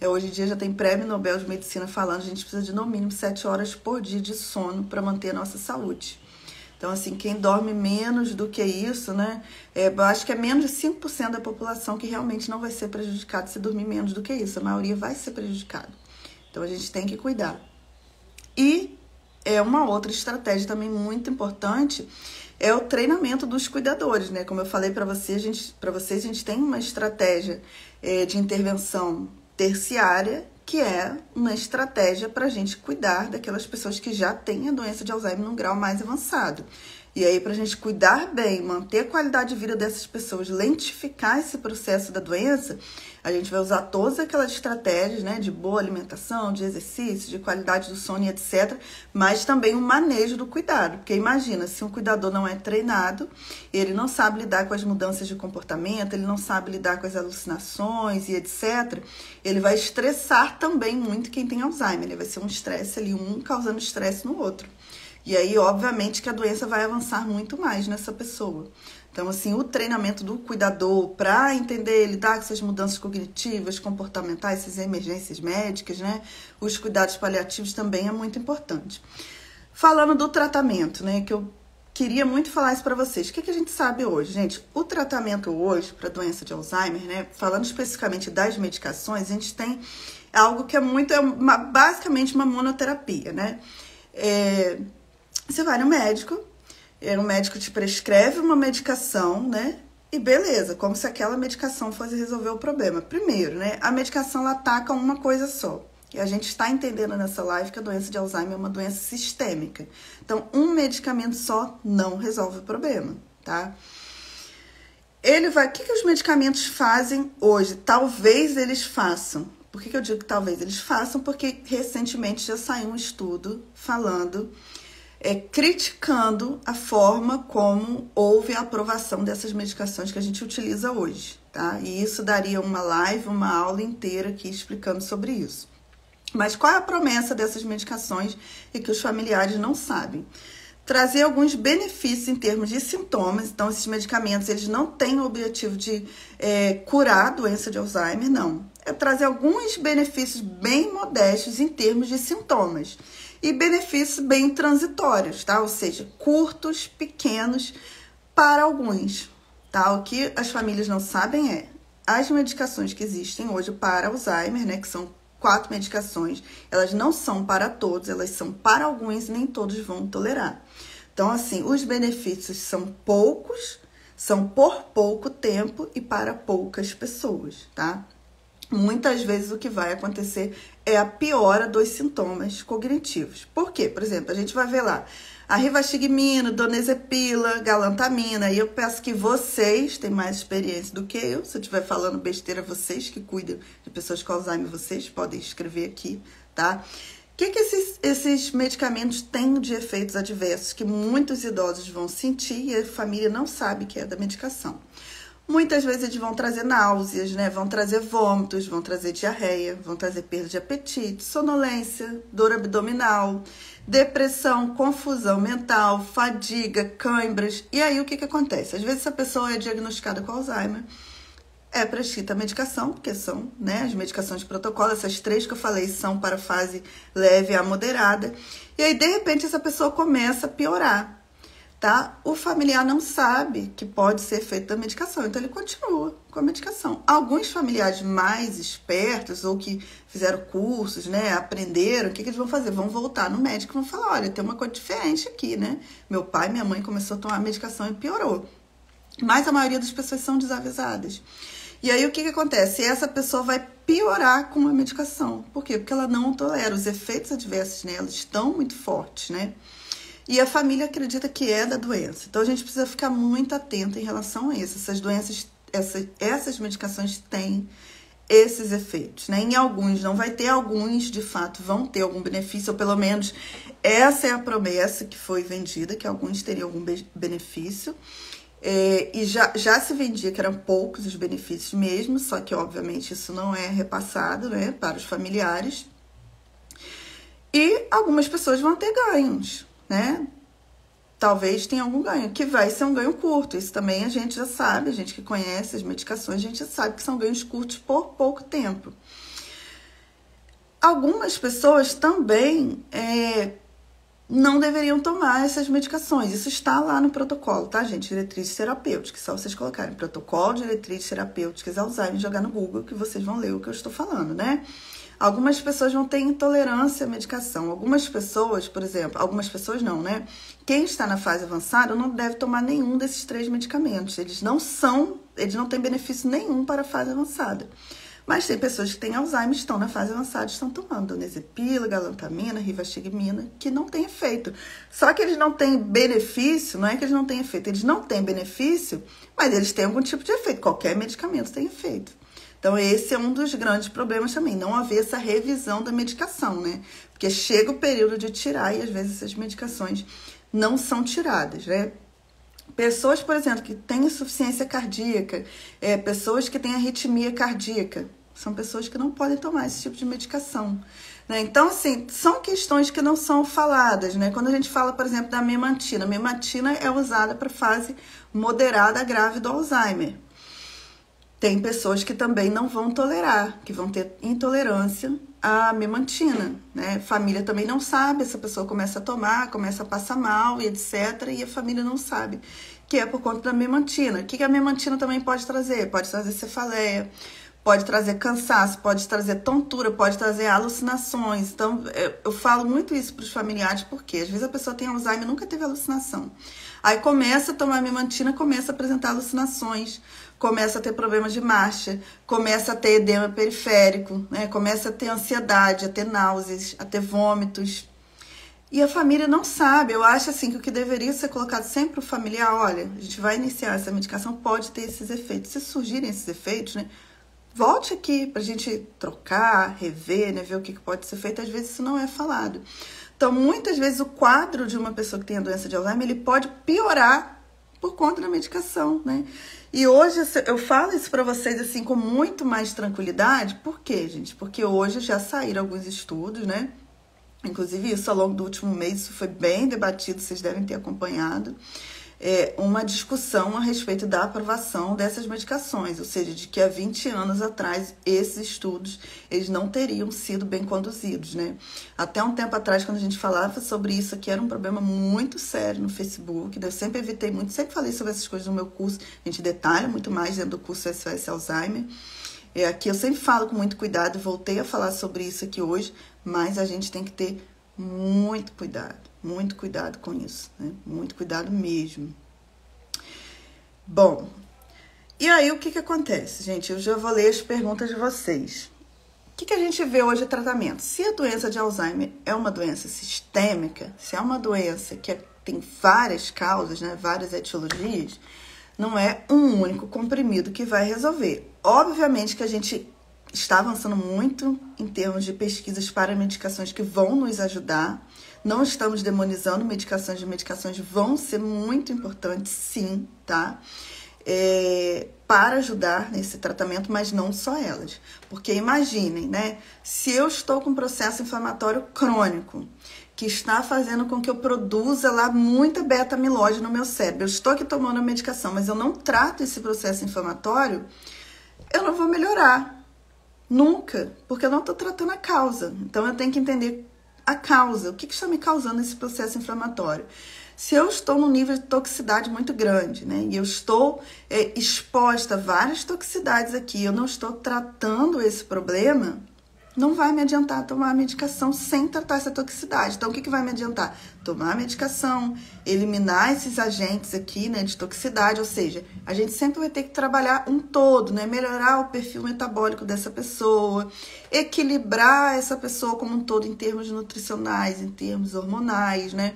Hoje em dia já tem prêmio Nobel de Medicina falando que a gente precisa de no mínimo 7 horas por dia de sono para manter a nossa saúde. Então, assim, quem dorme menos do que isso, né? Eu acho que é menos de 5% da população que realmente não vai ser prejudicado se dormir menos do que isso. A maioria vai ser prejudicada. Então, a gente tem que cuidar. E uma outra estratégia também muito importante é o treinamento dos cuidadores, né? Como eu falei para vocês, a gente tem uma estratégia de intervenção terciária, que é uma estratégia para a gente cuidar daquelas pessoas que já têm a doença de Alzheimer num grau mais avançado. E aí, para a gente cuidar bem, manter a qualidade de vida dessas pessoas, lentificar esse processo da doença, a gente vai usar todas aquelas estratégias, né, de boa alimentação, de exercício, de qualidade do sono e etc., mas também o manejo do cuidado. Porque imagina, se um cuidador não é treinado, ele não sabe lidar com as mudanças de comportamento, ele não sabe lidar com as alucinações e etc., ele vai estressar também muito quem tem Alzheimer. Ele vai ser um estresse ali, um causando estresse no outro. E aí, obviamente, que a doença vai avançar muito mais nessa pessoa. Então, assim, o treinamento do cuidador para entender, lidar com essas mudanças cognitivas, comportamentais, essas emergências médicas, né? Os cuidados paliativos também é muito importante. Falando do tratamento, né? Que eu queria muito falar isso para vocês. O que a gente sabe hoje, gente? O tratamento hoje para a doença de Alzheimer, né? Falando especificamente das medicações, a gente tem algo que basicamente uma monoterapia, né? Você vai no médico, o médico te prescreve uma medicação, né? E beleza, como se aquela medicação fosse resolver o problema. Primeiro, né? A medicação ela ataca uma coisa só. E a gente está entendendo nessa live que a doença de Alzheimer é uma doença sistêmica. Então, um medicamento só não resolve o problema, tá? O que os medicamentos fazem hoje? Talvez eles façam. Por que eu digo que talvez eles façam? Porque recentemente já saiu um estudo falando, criticando a forma como houve a aprovação dessas medicações que a gente utiliza hoje, tá? E isso daria uma live, uma aula inteira aqui explicando sobre isso. Mas qual é a promessa dessas medicações e que os familiares não sabem? Trazer alguns benefícios em termos de sintomas. Então, esses medicamentos, eles não têm o objetivo de curar a doença de Alzheimer, não. É trazer alguns benefícios bem modestos em termos de sintomas. E benefícios bem transitórios, tá? Ou seja, curtos, pequenos para alguns, tá? O que as famílias não sabem é as medicações que existem hoje para Alzheimer, né? Que são 4 medicações, elas não são para todos, elas são para alguns e nem todos vão tolerar. Então, assim, os benefícios são poucos, são por pouco tempo e para poucas pessoas, tá? Muitas vezes o que vai acontecer é a piora dos sintomas cognitivos. Por quê? Por exemplo, a gente vai ver lá a rivastigmina, donezepila, galantamina. E eu peço que vocês têm mais experiência do que eu. Se eu estiver falando besteira, vocês que cuidam de pessoas com Alzheimer, vocês podem escrever aqui, tá? O que esses medicamentos têm de efeitos adversos que muitos idosos vão sentir e a família não sabe que é da medicação? Muitas vezes eles vão trazer náuseas, né? Vão trazer vômitos, vão trazer diarreia, vão trazer perda de apetite, sonolência, dor abdominal, depressão, confusão mental, fadiga, cãibras. E aí o que acontece? Às vezes essa pessoa é diagnosticada com Alzheimer, é prescrita a medicação, porque são, né, as medicações de protocolo, essas 3 que eu falei são para fase leve a moderada. E aí, de repente, essa pessoa começa a piorar. Tá? O familiar não sabe que pode ser efeito da medicação, então ele continua com a medicação. Alguns familiares mais espertos ou que fizeram cursos, né, aprenderam, o que eles vão fazer? Vão voltar no médico e vão falar, olha, tem uma coisa diferente aqui, né? Meu pai e minha mãe começou a tomar a medicação e piorou. Mas a maioria das pessoas são desavisadas. E aí o que acontece? Essa pessoa vai piorar com a medicação. Por quê? Porque ela não tolera. Os efeitos adversos nela estão muito fortes, né? E a família acredita que é da doença. Então, a gente precisa ficar muito atento em relação a isso. Essas doenças, essas medicações têm esses efeitos, né? Em alguns não vai ter, alguns, de fato, vão ter algum benefício, ou pelo menos essa é a promessa que foi vendida, que alguns teriam algum benefício. E já se vendia que eram poucos os benefícios mesmo, só que, obviamente, isso não é repassado, né, para os familiares. E algumas pessoas vão ter ganhos, né? Talvez tenha algum ganho, que vai ser um ganho curto. Isso também a gente já sabe, a gente que conhece as medicações, a gente já sabe que são ganhos curtos por pouco tempo. Algumas pessoas também não deveriam tomar essas medicações. Isso está lá no protocolo, tá, gente? Diretrizes terapêuticas. Só vocês colocarem protocolo, diretrizes terapêuticas, Alzheimer, jogar no Google, que vocês vão ler o que eu estou falando, né? Algumas pessoas vão ter intolerância à medicação. Algumas pessoas, por exemplo, algumas pessoas não, né? Quem está na fase avançada não deve tomar nenhum desses 3 medicamentos. Eles não têm benefício nenhum para a fase avançada. Mas tem pessoas que têm Alzheimer, estão na fase avançada, estão tomando donezepila, galantamina, rivastigmina, que não tem efeito. Só que eles não têm benefício, não é que eles não têm efeito, eles não têm benefício, mas eles têm algum tipo de efeito. Qualquer medicamento tem efeito. Então, esse é um dos grandes problemas também, não haver essa revisão da medicação, né? Porque chega o período de tirar e, às vezes, essas medicações não são tiradas, né? Pessoas, por exemplo, que têm insuficiência cardíaca, pessoas que têm arritmia cardíaca, são pessoas que não podem tomar esse tipo de medicação, né? Então, assim, são questões que não são faladas, né? Quando a gente fala, por exemplo, da memantina, a memantina é usada para fase moderada grave do Alzheimer. Tem pessoas que também não vão tolerar, que vão ter intolerância à memantina, né? Família também não sabe, essa pessoa começa a tomar, começa a passar mal e etc. E a família não sabe, que é por conta da memantina. O que a memantina também pode trazer? Pode trazer cefaleia, pode trazer cansaço, pode trazer tontura, pode trazer alucinações. Então, eu falo muito isso para os familiares, porque às vezes a pessoa tem Alzheimer e nunca teve alucinação. Aí começa a tomar memantina, começa a apresentar alucinações, começa a ter problemas de marcha, começa a ter edema periférico, né? Começa a ter ansiedade, a ter náuseas, a ter vômitos. E a família não sabe. Eu acho assim que o que deveria ser colocado sempre para o familiar, olha, a gente vai iniciar essa medicação, pode ter esses efeitos. Se surgirem esses efeitos, né? Volte aqui para a gente trocar, rever, né? Ver o que pode ser feito. Às vezes isso não é falado. Então, muitas vezes o quadro de uma pessoa que tem a doença de Alzheimer, ele pode piorar por conta da medicação, né? E hoje eu falo isso para vocês assim com muito mais tranquilidade. Por quê, gente? Porque hoje já saíram alguns estudos, né? Inclusive isso ao longo do último mês, isso foi bem debatido, vocês devem ter acompanhado. Uma discussão a respeito da aprovação dessas medicações, ou seja, de que há 20 anos atrás esses estudos eles não teriam sido bem conduzidos, né? Até um tempo atrás, quando a gente falava sobre isso aqui, era um problema muito sério no Facebook, eu sempre evitei muito, sempre falei sobre essas coisas no meu curso, a gente detalha muito mais dentro do curso SOS Alzheimer. Aqui eu sempre falo com muito cuidado, voltei a falar sobre isso aqui hoje, mas a gente tem que ter muito cuidado com isso, né? Muito cuidado mesmo. Bom, e aí o que acontece, gente? Eu já vou ler as perguntas de vocês. O que a gente vê hoje em tratamento? Se a doença de Alzheimer é uma doença sistêmica, se é uma doença que tem várias causas, né, várias etiologias, não é um único comprimido que vai resolver. Obviamente que a gente está avançando muito em termos de pesquisas para medicações que vão nos ajudar. Não estamos demonizando medicações, as medicações vão ser muito importantes, sim, tá? Para ajudar nesse tratamento, mas não só elas. Porque imaginem, né? Se eu estou com um processo inflamatório crônico, que está fazendo com que eu produza lá muita beta-amiloide no meu cérebro, eu estou aqui tomando a medicação, mas eu não trato esse processo inflamatório, eu não vou melhorar. Nunca, porque eu não estou tratando a causa. Então, eu tenho que entender a causa. O que está me causando esse processo inflamatório? Se eu estou num nível de toxicidade muito grande, né? E eu estou exposta a várias toxicidades aqui, eu não estou tratando esse problema, não vai me adiantar tomar a medicação sem tratar essa toxicidade. Então, o que vai me adiantar? Tomar a medicação, eliminar esses agentes aqui, né, de toxicidade, ou seja, a gente sempre vai ter que trabalhar um todo, né, melhorar o perfil metabólico dessa pessoa, equilibrar essa pessoa como um todo em termos nutricionais, em termos hormonais, né,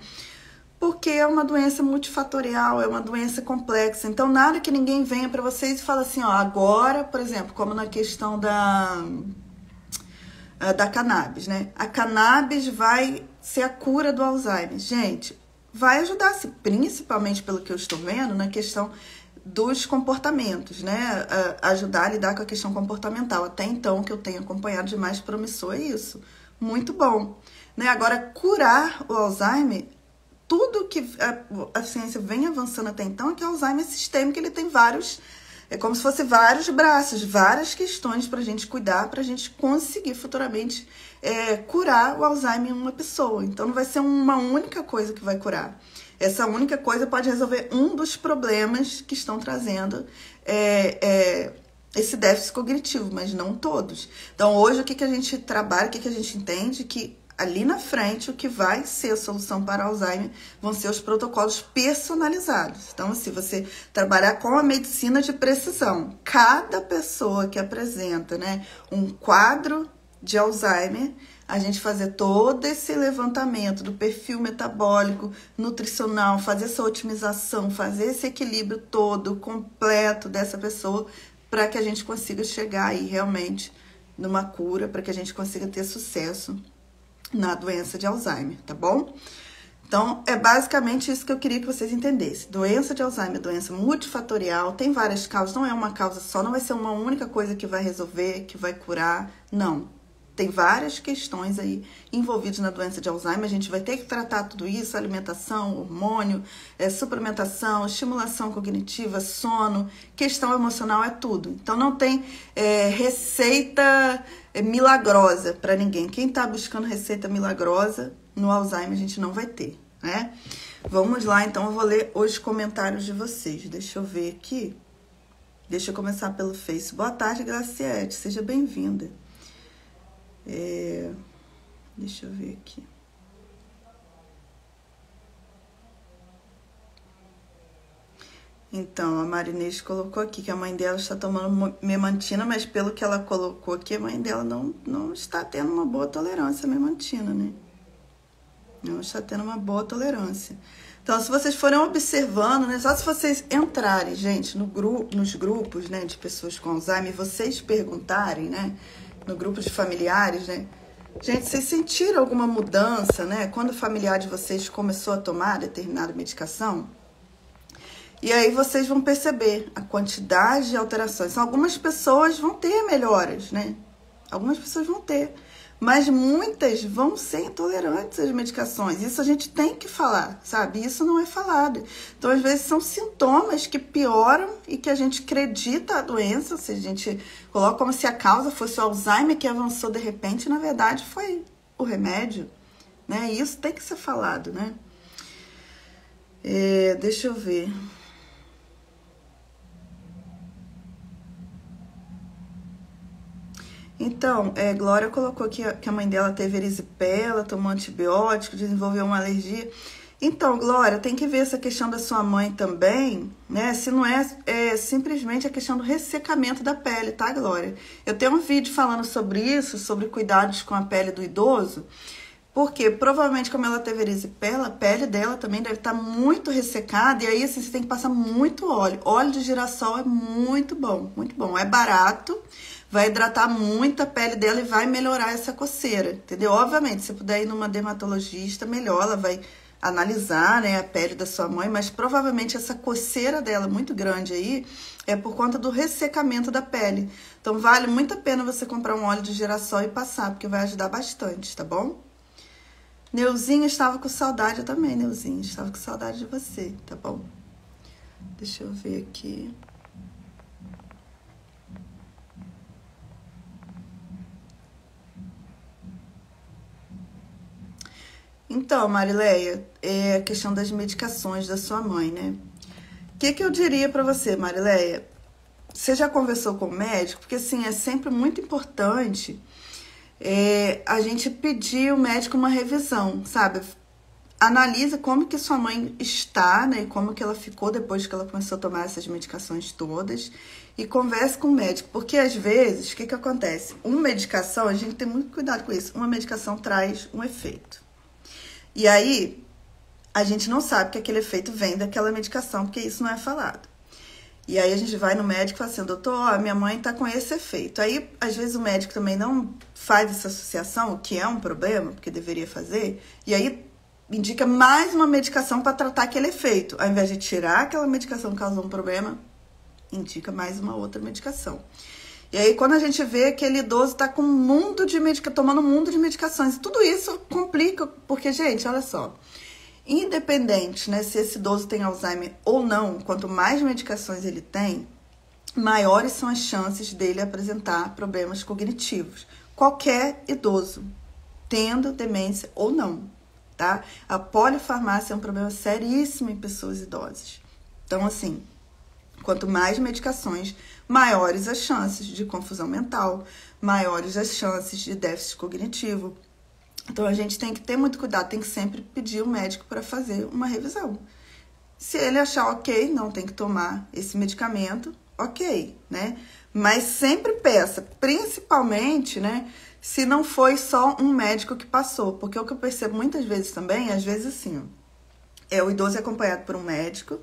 porque é uma doença multifatorial, é uma doença complexa. Então, nada que ninguém venha para vocês e fala assim, ó, agora, por exemplo, como na questão da cannabis, né? A cannabis vai ser a cura do Alzheimer. Gente, vai ajudar, principalmente pelo que eu estou vendo, na questão dos comportamentos, né? Ajudar a lidar com a questão comportamental. Até então, o que eu tenho acompanhado de mais promissor é isso. Muito bom. Né? Agora, curar o Alzheimer, tudo que a ciência vem avançando até então é que o Alzheimer é sistêmico, ele tem vários... É como se fosse vários braços, várias questões para a gente cuidar, para a gente conseguir futuramente curar o Alzheimer em uma pessoa. Então, não vai ser uma única coisa que vai curar. Essa única coisa pode resolver um dos problemas que estão trazendo esse déficit cognitivo, mas não todos. Então, hoje, o que a gente trabalha, o que a gente entende? Que ali na frente, o que vai ser a solução para Alzheimer vão ser os protocolos personalizados. Então, se você trabalhar com a medicina de precisão, cada pessoa que apresenta, né, um quadro de Alzheimer, a gente fazer todo esse levantamento do perfil metabólico, nutricional, fazer essa otimização, fazer esse equilíbrio todo, completo dessa pessoa, para que a gente consiga chegar aí realmente numa cura, para que a gente consiga ter sucesso na doença de Alzheimer, tá bom? Então, é basicamente isso que eu queria que vocês entendessem. Doença de Alzheimer, doença multifatorial, tem várias causas, não é uma causa só, não vai ser uma única coisa que vai resolver, que vai curar, não. Tem várias questões aí envolvidas na doença de Alzheimer, a gente vai ter que tratar tudo isso, alimentação, hormônio, suplementação, estimulação cognitiva, sono, questão emocional, é tudo. Então, não tem receita milagrosa para ninguém. Quem está buscando receita milagrosa, no Alzheimer a gente não vai ter, né? Vamos lá, então eu vou ler os comentários de vocês. Deixa eu ver aqui. Deixa eu começar pelo Face. Boa tarde, Graciete, seja bem-vinda. Deixa eu ver aqui. Então, a Marinês colocou aqui que a mãe dela está tomando memantina, mas pelo que ela colocou aqui, a mãe dela não está tendo uma boa tolerância à memantina, né? Não está tendo uma boa tolerância. Então, se vocês forem observando, né? Só se vocês entrarem, gente, nos grupos, né, de pessoas com Alzheimer, vocês perguntarem, né? No grupo de familiares, né? Gente, vocês sentiram alguma mudança, né? Quando o familiar de vocês começou a tomar determinada medicação? E aí vocês vão perceber a quantidade de alterações. Algumas pessoas vão ter melhoras, né? Algumas pessoas vão ter. Mas muitas vão ser intolerantes às medicações. Isso a gente tem que falar, sabe? Isso não é falado. Então, às vezes, são sintomas que pioram e que a gente acredita a doença. Se a gente coloca como se a causa fosse o Alzheimer que avançou de repente, na verdade, foi o remédio, né? E isso tem que ser falado, né? Deixa eu ver. Então, Glória colocou aqui que a mãe dela teve erisipela, tomou antibiótico, desenvolveu uma alergia. Então, Glória, tem que ver essa questão da sua mãe também, né? Se não é simplesmente a questão do ressecamento da pele, tá, Glória? Eu tenho um vídeo falando sobre isso, sobre cuidados com a pele do idoso, porque provavelmente como ela teve erisipela, a pele dela também deve estar muito ressecada, e aí assim, você tem que passar muito óleo. Óleo de girassol é muito bom, é barato. Vai hidratar muito a pele dela e vai melhorar essa coceira, entendeu? Obviamente, se puder ir numa dermatologista, melhor, ela vai analisar, né, a pele da sua mãe, mas provavelmente essa coceira dela muito grande aí é por conta do ressecamento da pele. Então, vale muito a pena você comprar um óleo de girassol e passar, porque vai ajudar bastante, tá bom? Neuzinha estava com saudade, eu também, Neuzinha, estava com saudade de você, tá bom? Deixa eu ver aqui. Então, Marileia, é a questão das medicações da sua mãe, né? O que eu diria pra você, Marileia? Você já conversou com o médico? Porque, assim, é sempre muito importante a gente pedir ao médico uma revisão, sabe? Analisa como que sua mãe está, né? E como que ela ficou depois que ela começou a tomar essas medicações todas. E converse com o médico. Porque, às vezes, o que acontece? Uma medicação, a gente tem muito cuidado com isso. Uma medicação traz um efeito. E aí, a gente não sabe que aquele efeito vem daquela medicação, porque isso não é falado. E aí, a gente vai no médico e fala assim, doutor, ó, minha mãe tá com esse efeito. Aí, às vezes, o médico também não faz essa associação, o que é um problema, porque deveria fazer, e aí indica mais uma medicação para tratar aquele efeito. Ao invés de tirar aquela medicação que causou um problema, indica mais uma outra medicação. E aí, quando a gente vê que aquele idoso tá com tomando um mundo de medicações, e tudo isso complica, porque, gente, olha só, independente, né, se esse idoso tem Alzheimer ou não, quanto mais medicações ele tem, maiores são as chances dele apresentar problemas cognitivos. Qualquer idoso, tendo demência ou não, tá? A polifarmácia é um problema seríssimo em pessoas idosas. Então, assim, quanto mais medicações, maiores as chances de confusão mental, maiores as chances de déficit cognitivo. Então a gente tem que ter muito cuidado, tem que sempre pedir o médico para fazer uma revisão. Se ele achar ok, não tem que tomar esse medicamento, ok, né? Mas sempre peça, principalmente, né, se não foi só um médico que passou. Porque o que eu percebo muitas vezes também, às vezes assim, o idoso é acompanhado por um médico,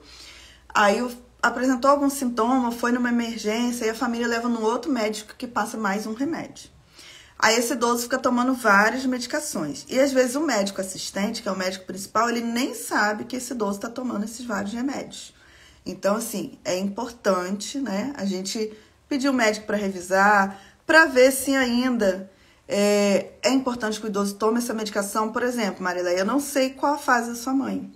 aí apresentou algum sintoma, foi numa emergência, e a família leva no outro médico que passa mais um remédio. Aí esse idoso fica tomando várias medicações. E às vezes o médico assistente, que é o médico principal, ele nem sabe que esse idoso está tomando esses vários remédios. Então, assim, é importante, né, a gente pedir o médico para revisar, para ver se ainda é importante que o idoso tome essa medicação. Por exemplo, Marileia, eu não sei qual a fase da sua mãe.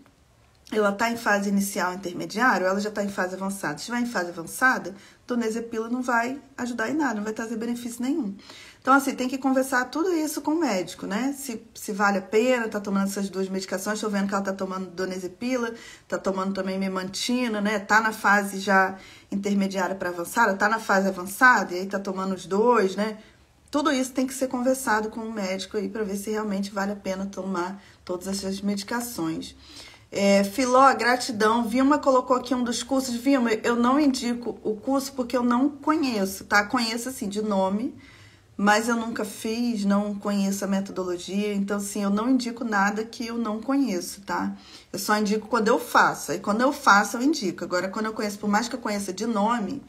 Ela está em fase inicial, intermediária, ou ela já está em fase avançada? Se estiver em fase avançada, donezepila não vai ajudar em nada, não vai trazer benefício nenhum. Então, assim, tem que conversar tudo isso com o médico, né? Se vale a pena, tá tomando essas duas medicações. Estou vendo que ela tá tomando donezepila, tá tomando também memantina, né? Tá na fase já intermediária para avançada, tá na fase avançada, e aí tá tomando os dois, né? Tudo isso tem que ser conversado com o médico aí para ver se realmente vale a pena tomar todas essas medicações. Filó, gratidão. Vilma colocou aqui um dos cursos. Vilma, eu não indico o curso porque eu não conheço, tá? Conheço, assim, de nome, mas eu nunca fiz, não conheço a metodologia, então, assim, eu não indico nada que eu não conheço, tá? Eu só indico quando eu faço, aí quando eu faço eu indico. Agora, quando eu conheço, por mais que eu conheça de nome,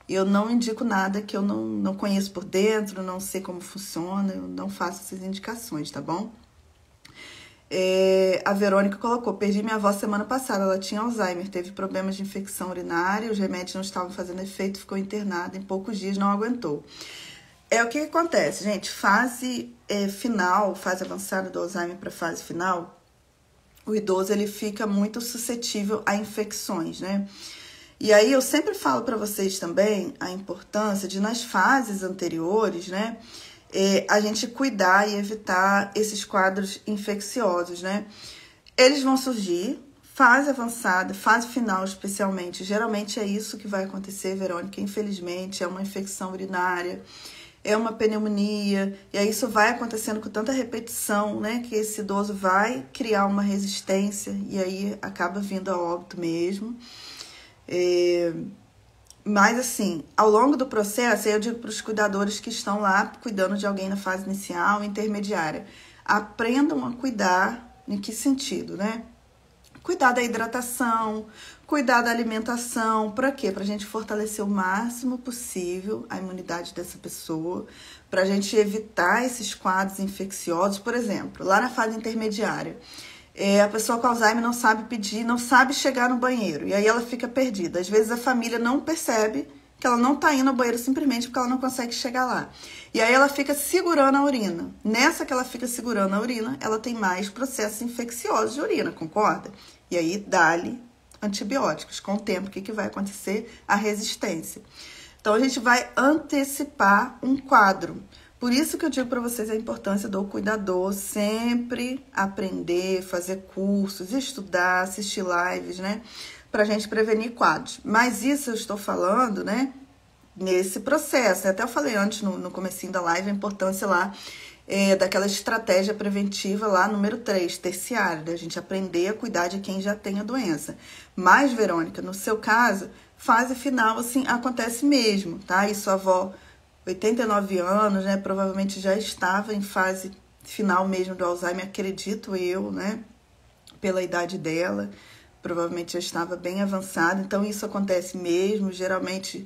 eu não indico nada que eu não conheço por dentro, não sei como funciona, eu não faço essas indicações, tá bom? A Verônica colocou, perdi minha avó semana passada, ela tinha Alzheimer, teve problemas de infecção urinária, os remédios não estavam fazendo efeito, ficou internada, em poucos dias não aguentou. O que acontece, gente, fase final, fase avançada do Alzheimer para fase final, o idoso ele fica muito suscetível a infecções, né? E aí eu sempre falo para vocês também a importância de nas fases anteriores, né, a gente cuidar e evitar esses quadros infecciosos, né? Eles vão surgir, fase avançada, fase final especialmente, geralmente é isso que vai acontecer, Verônica, infelizmente, é uma infecção urinária, é uma pneumonia, e aí isso vai acontecendo com tanta repetição, né, que esse idoso vai criar uma resistência e aí acaba vindo a óbito mesmo. Mas assim, ao longo do processo, eu digo para os cuidadores que estão lá cuidando de alguém na fase inicial, intermediária, aprendam a cuidar, em que sentido, né? Cuidar da hidratação, cuidar da alimentação, para quê? Para a gente fortalecer o máximo possível a imunidade dessa pessoa, para a gente evitar esses quadros infecciosos. Por exemplo, lá na fase intermediária, a pessoa com Alzheimer não sabe pedir, não sabe chegar no banheiro, e aí ela fica perdida. Às vezes a família não percebe que ela não tá indo ao banheiro simplesmente porque ela não consegue chegar lá. E aí ela fica segurando a urina. Nessa que ela fica segurando a urina, ela tem mais processos infecciosos de urina, concorda? E aí dá-lhe antibióticos. Com o tempo, o que vai acontecer? A resistência. Então a gente vai antecipar um quadro. Por isso que eu digo para vocês a importância do cuidador sempre aprender, fazer cursos, estudar, assistir lives, né? Pra gente prevenir quadros. Mas isso eu estou falando, né? Nesse processo. Até eu falei antes, no comecinho da live, a importância lá daquela estratégia preventiva lá, número 3, terciária, da gente aprender a cuidar de quem já tem a doença. Mas, Verônica, no seu caso, fase final, assim, acontece mesmo, tá? E sua avó, 89 anos, né? Provavelmente já estava em fase final mesmo do Alzheimer, acredito eu, né? Pela idade dela, provavelmente já estava bem avançada. Então, isso acontece mesmo. Geralmente,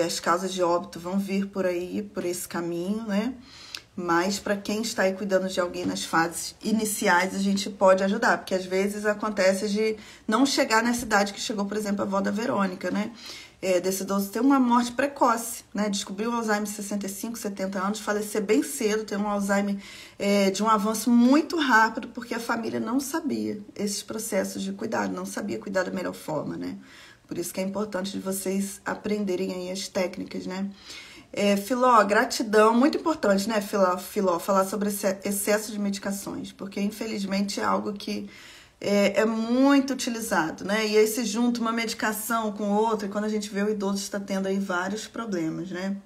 as causas de óbito vão vir por aí, por esse caminho, né? Mas para quem está aí cuidando de alguém nas fases iniciais, a gente pode ajudar, porque às vezes acontece de não chegar nessa idade que chegou, por exemplo, a avó da Verônica, né? Desse idoso ter uma morte precoce, né? Descobriu o Alzheimer de 65, 70 anos, falecer bem cedo, ter um Alzheimer de um avanço muito rápido, porque a família não sabia esses processos de cuidado, não sabia cuidar da melhor forma, né? Por isso que é importante de vocês aprenderem aí as técnicas, né? Filó, gratidão, muito importante, né, Filó, falar sobre esse excesso de medicações, porque infelizmente é algo que é muito utilizado, né, e aí se junta uma medicação com outra, e quando a gente vê o idoso está tendo aí vários problemas, né.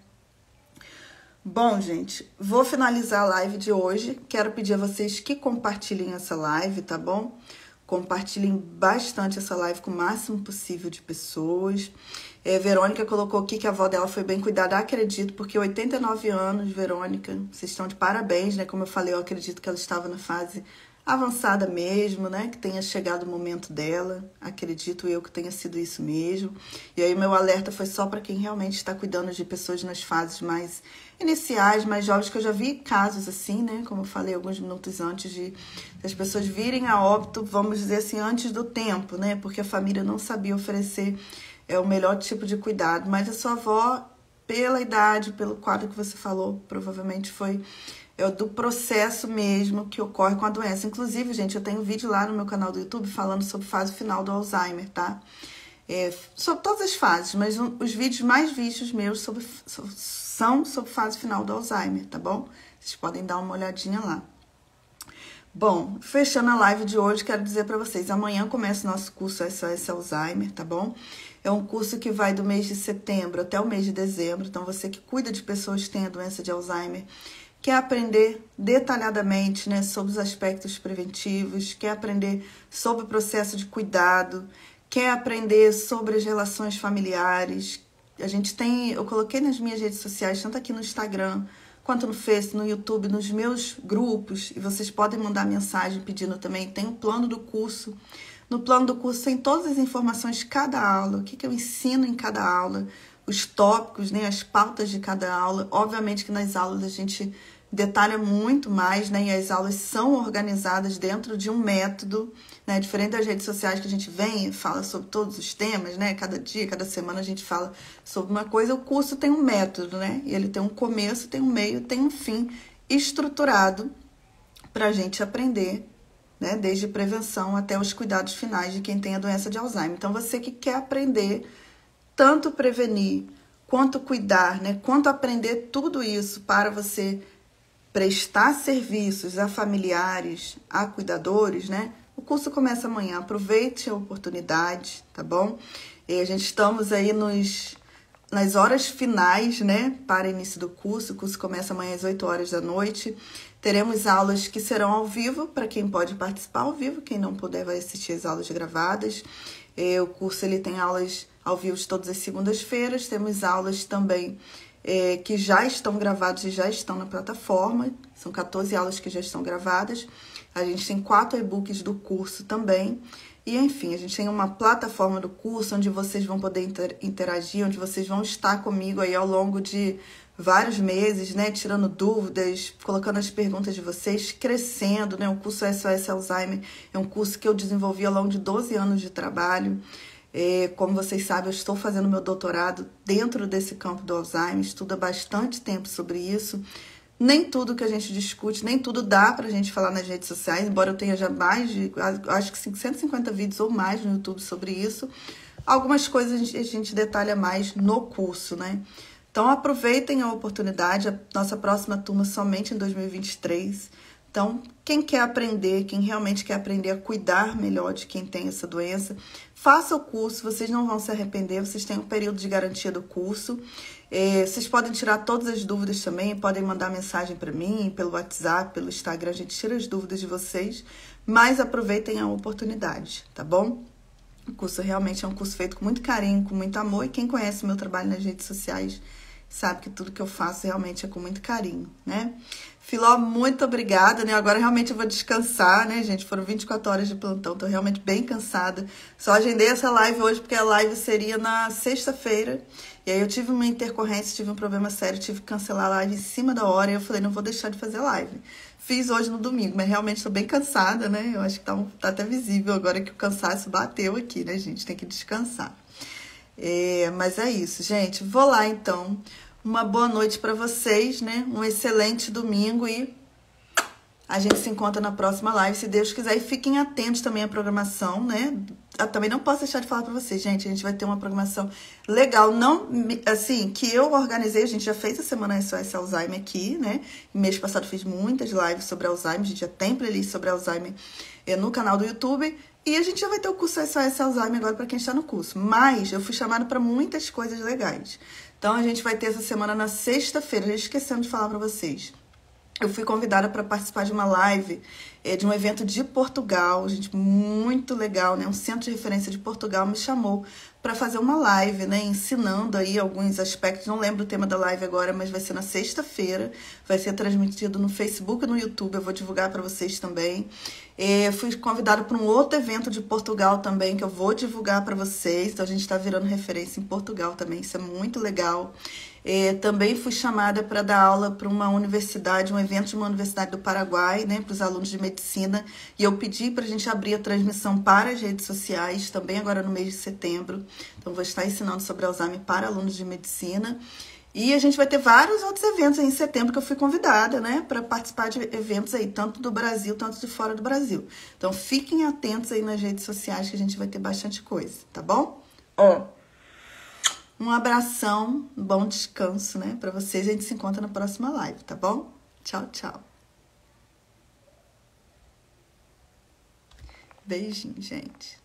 Bom, gente, vou finalizar a live de hoje. Quero pedir a vocês que compartilhem essa live, tá bom? Compartilhem bastante essa live com o máximo possível de pessoas. Verônica colocou aqui que a avó dela foi bem cuidada. Acredito, porque 89 anos, Verônica, vocês estão de parabéns, né? Como eu falei, eu acredito que ela estava na fase avançada mesmo, né? Que tenha chegado o momento dela. Acredito eu que tenha sido isso mesmo. E aí meu alerta foi só para quem realmente está cuidando de pessoas nas fases mais iniciais, mais jovens, que eu já vi casos assim, né? Como eu falei alguns minutos antes, de as pessoas virem a óbito, vamos dizer assim, antes do tempo, né? Porque a família não sabia oferecer o melhor tipo de cuidado. Mas a sua avó, pela idade, pelo quadro que você falou, provavelmente foi do processo mesmo que ocorre com a doença. Inclusive, gente, eu tenho um vídeo lá no meu canal do YouTube falando sobre fase final do Alzheimer, tá? Sobre todas as fases, mas os vídeos mais vistos meus são sobre fase final do Alzheimer, tá bom? Vocês podem dar uma olhadinha lá. Bom, fechando a live de hoje, quero dizer para vocês, amanhã começa o nosso curso SOS Alzheimer, tá bom? É um curso que vai do mês de setembro até o mês de dezembro, então você que cuida de pessoas que têm a doença de Alzheimer, quer aprender detalhadamente, né, sobre os aspectos preventivos, quer aprender sobre o processo de cuidado, quer aprender sobre as relações familiares. Eu coloquei nas minhas redes sociais, tanto aqui no Instagram, quanto no Facebook, no YouTube, nos meus grupos, e vocês podem mandar mensagem pedindo também, tem um plano do curso. No plano do curso tem todas as informações de cada aula, o que eu ensino em cada aula, os tópicos, né, as pautas de cada aula. Obviamente que nas aulas a gente detalha muito mais, né, e as aulas são organizadas dentro de um método, né, diferente das redes sociais que a gente vem e fala sobre todos os temas, né, cada dia, cada semana a gente fala sobre uma coisa. O curso tem um método, né, e ele tem um começo, tem um meio, tem um fim estruturado para a gente aprender, né, desde prevenção até os cuidados finais de quem tem a doença de Alzheimer. Então, você que quer aprender tanto prevenir, quanto cuidar, né, quanto aprender tudo isso para você prestar serviços a familiares, a cuidadores, né? O curso começa amanhã, aproveite a oportunidade, tá bom? E a gente estamos aí nas horas finais, né, para início do curso. O curso começa amanhã às 8 horas da noite. Teremos aulas que serão ao vivo, para quem pode participar ao vivo, quem não puder vai assistir as aulas gravadas. O curso ele tem aulas ao vivo todas as segundas-feiras, temos aulas também que já estão gravadas e já estão na plataforma, são 14 aulas que já estão gravadas, a gente tem 4 e-books do curso também, e enfim, a gente tem uma plataforma do curso onde vocês vão poder interagir, onde vocês vão estar comigo aí ao longo de vários meses, né, tirando dúvidas, colocando as perguntas de vocês, crescendo, né, o curso SOS Alzheimer é um curso que eu desenvolvi ao longo de 12 anos de trabalho. Como vocês sabem, eu estou fazendo meu doutorado dentro desse campo do Alzheimer, estudo há bastante tempo sobre isso. Nem tudo que a gente discute, nem tudo dá pra gente falar nas redes sociais, embora eu tenha já mais de, acho que 150 vídeos ou mais no YouTube sobre isso. Algumas coisas a gente detalha mais no curso, né? Então aproveitem a oportunidade, a nossa próxima turma somente em 2023. Então, quem quer aprender, quem realmente quer aprender a cuidar melhor de quem tem essa doença, faça o curso, vocês não vão se arrepender, vocês têm um período de garantia do curso. Vocês podem tirar todas as dúvidas também, podem mandar mensagem para mim, pelo WhatsApp, pelo Instagram, a gente tira as dúvidas de vocês, mas aproveitem a oportunidade, tá bom? O curso realmente é um curso feito com muito carinho, com muito amor, e quem conhece o meu trabalho nas redes sociais sabe que tudo que eu faço realmente é com muito carinho, né? Filó, muito obrigada, né? Agora realmente eu vou descansar, né, gente? Foram 24 horas de plantão, tô realmente bem cansada. Só agendei essa live hoje porque a live seria na sexta-feira. E aí eu tive uma intercorrência, tive um problema sério, tive que cancelar a live em cima da hora. E eu falei, não vou deixar de fazer live. Fiz hoje no domingo, mas realmente tô bem cansada, né? Eu acho que tá até visível agora que o cansaço bateu aqui, né, gente? Tem que descansar. Mas é isso, gente. Vou lá, então. Uma boa noite para vocês, né? Um excelente domingo e a gente se encontra na próxima live, se Deus quiser. E fiquem atentos também à programação, né? Eu também não posso deixar de falar para vocês, gente. A gente vai ter uma programação legal, não assim, que eu organizei. A gente já fez a semana SOS Alzheimer aqui, né? Mês passado fiz muitas lives sobre Alzheimer. A gente já tem playlist sobre Alzheimer no canal do YouTube. E a gente já vai ter o curso SOS Alzheimer agora para quem está no curso. Mas eu fui chamada para muitas coisas legais. Então a gente vai ter essa semana na sexta-feira, já esquecendo de falar para vocês. Eu fui convidada para participar de uma live de um evento de Portugal, gente, muito legal, né? Um centro de referência de Portugal me chamou para fazer uma live, né? Ensinando aí alguns aspectos. Não lembro o tema da live agora, mas vai ser na sexta-feira. Vai ser transmitido no Facebook e no YouTube. Eu vou divulgar para vocês também. Fui convidada para um outro evento de Portugal também, que eu vou divulgar para vocês. Então a gente está virando referência em Portugal também. Isso é muito legal. Também fui chamada para dar aula para uma universidade, um evento de uma universidade do Paraguai, né, para os alunos de medicina, e eu pedi para a gente abrir a transmissão para as redes sociais, também agora no mês de setembro. Então, vou estar ensinando sobre Alzheimer para alunos de medicina. E a gente vai ter vários outros eventos aí em setembro que eu fui convidada, né, para participar de eventos aí, tanto do Brasil, tanto de fora do Brasil. Então, fiquem atentos aí nas redes sociais que a gente vai ter bastante coisa, tá bom? Um abração, bom descanso, né, para vocês. A gente se encontra na próxima live, tá bom? Tchau, tchau. Beijinho, gente.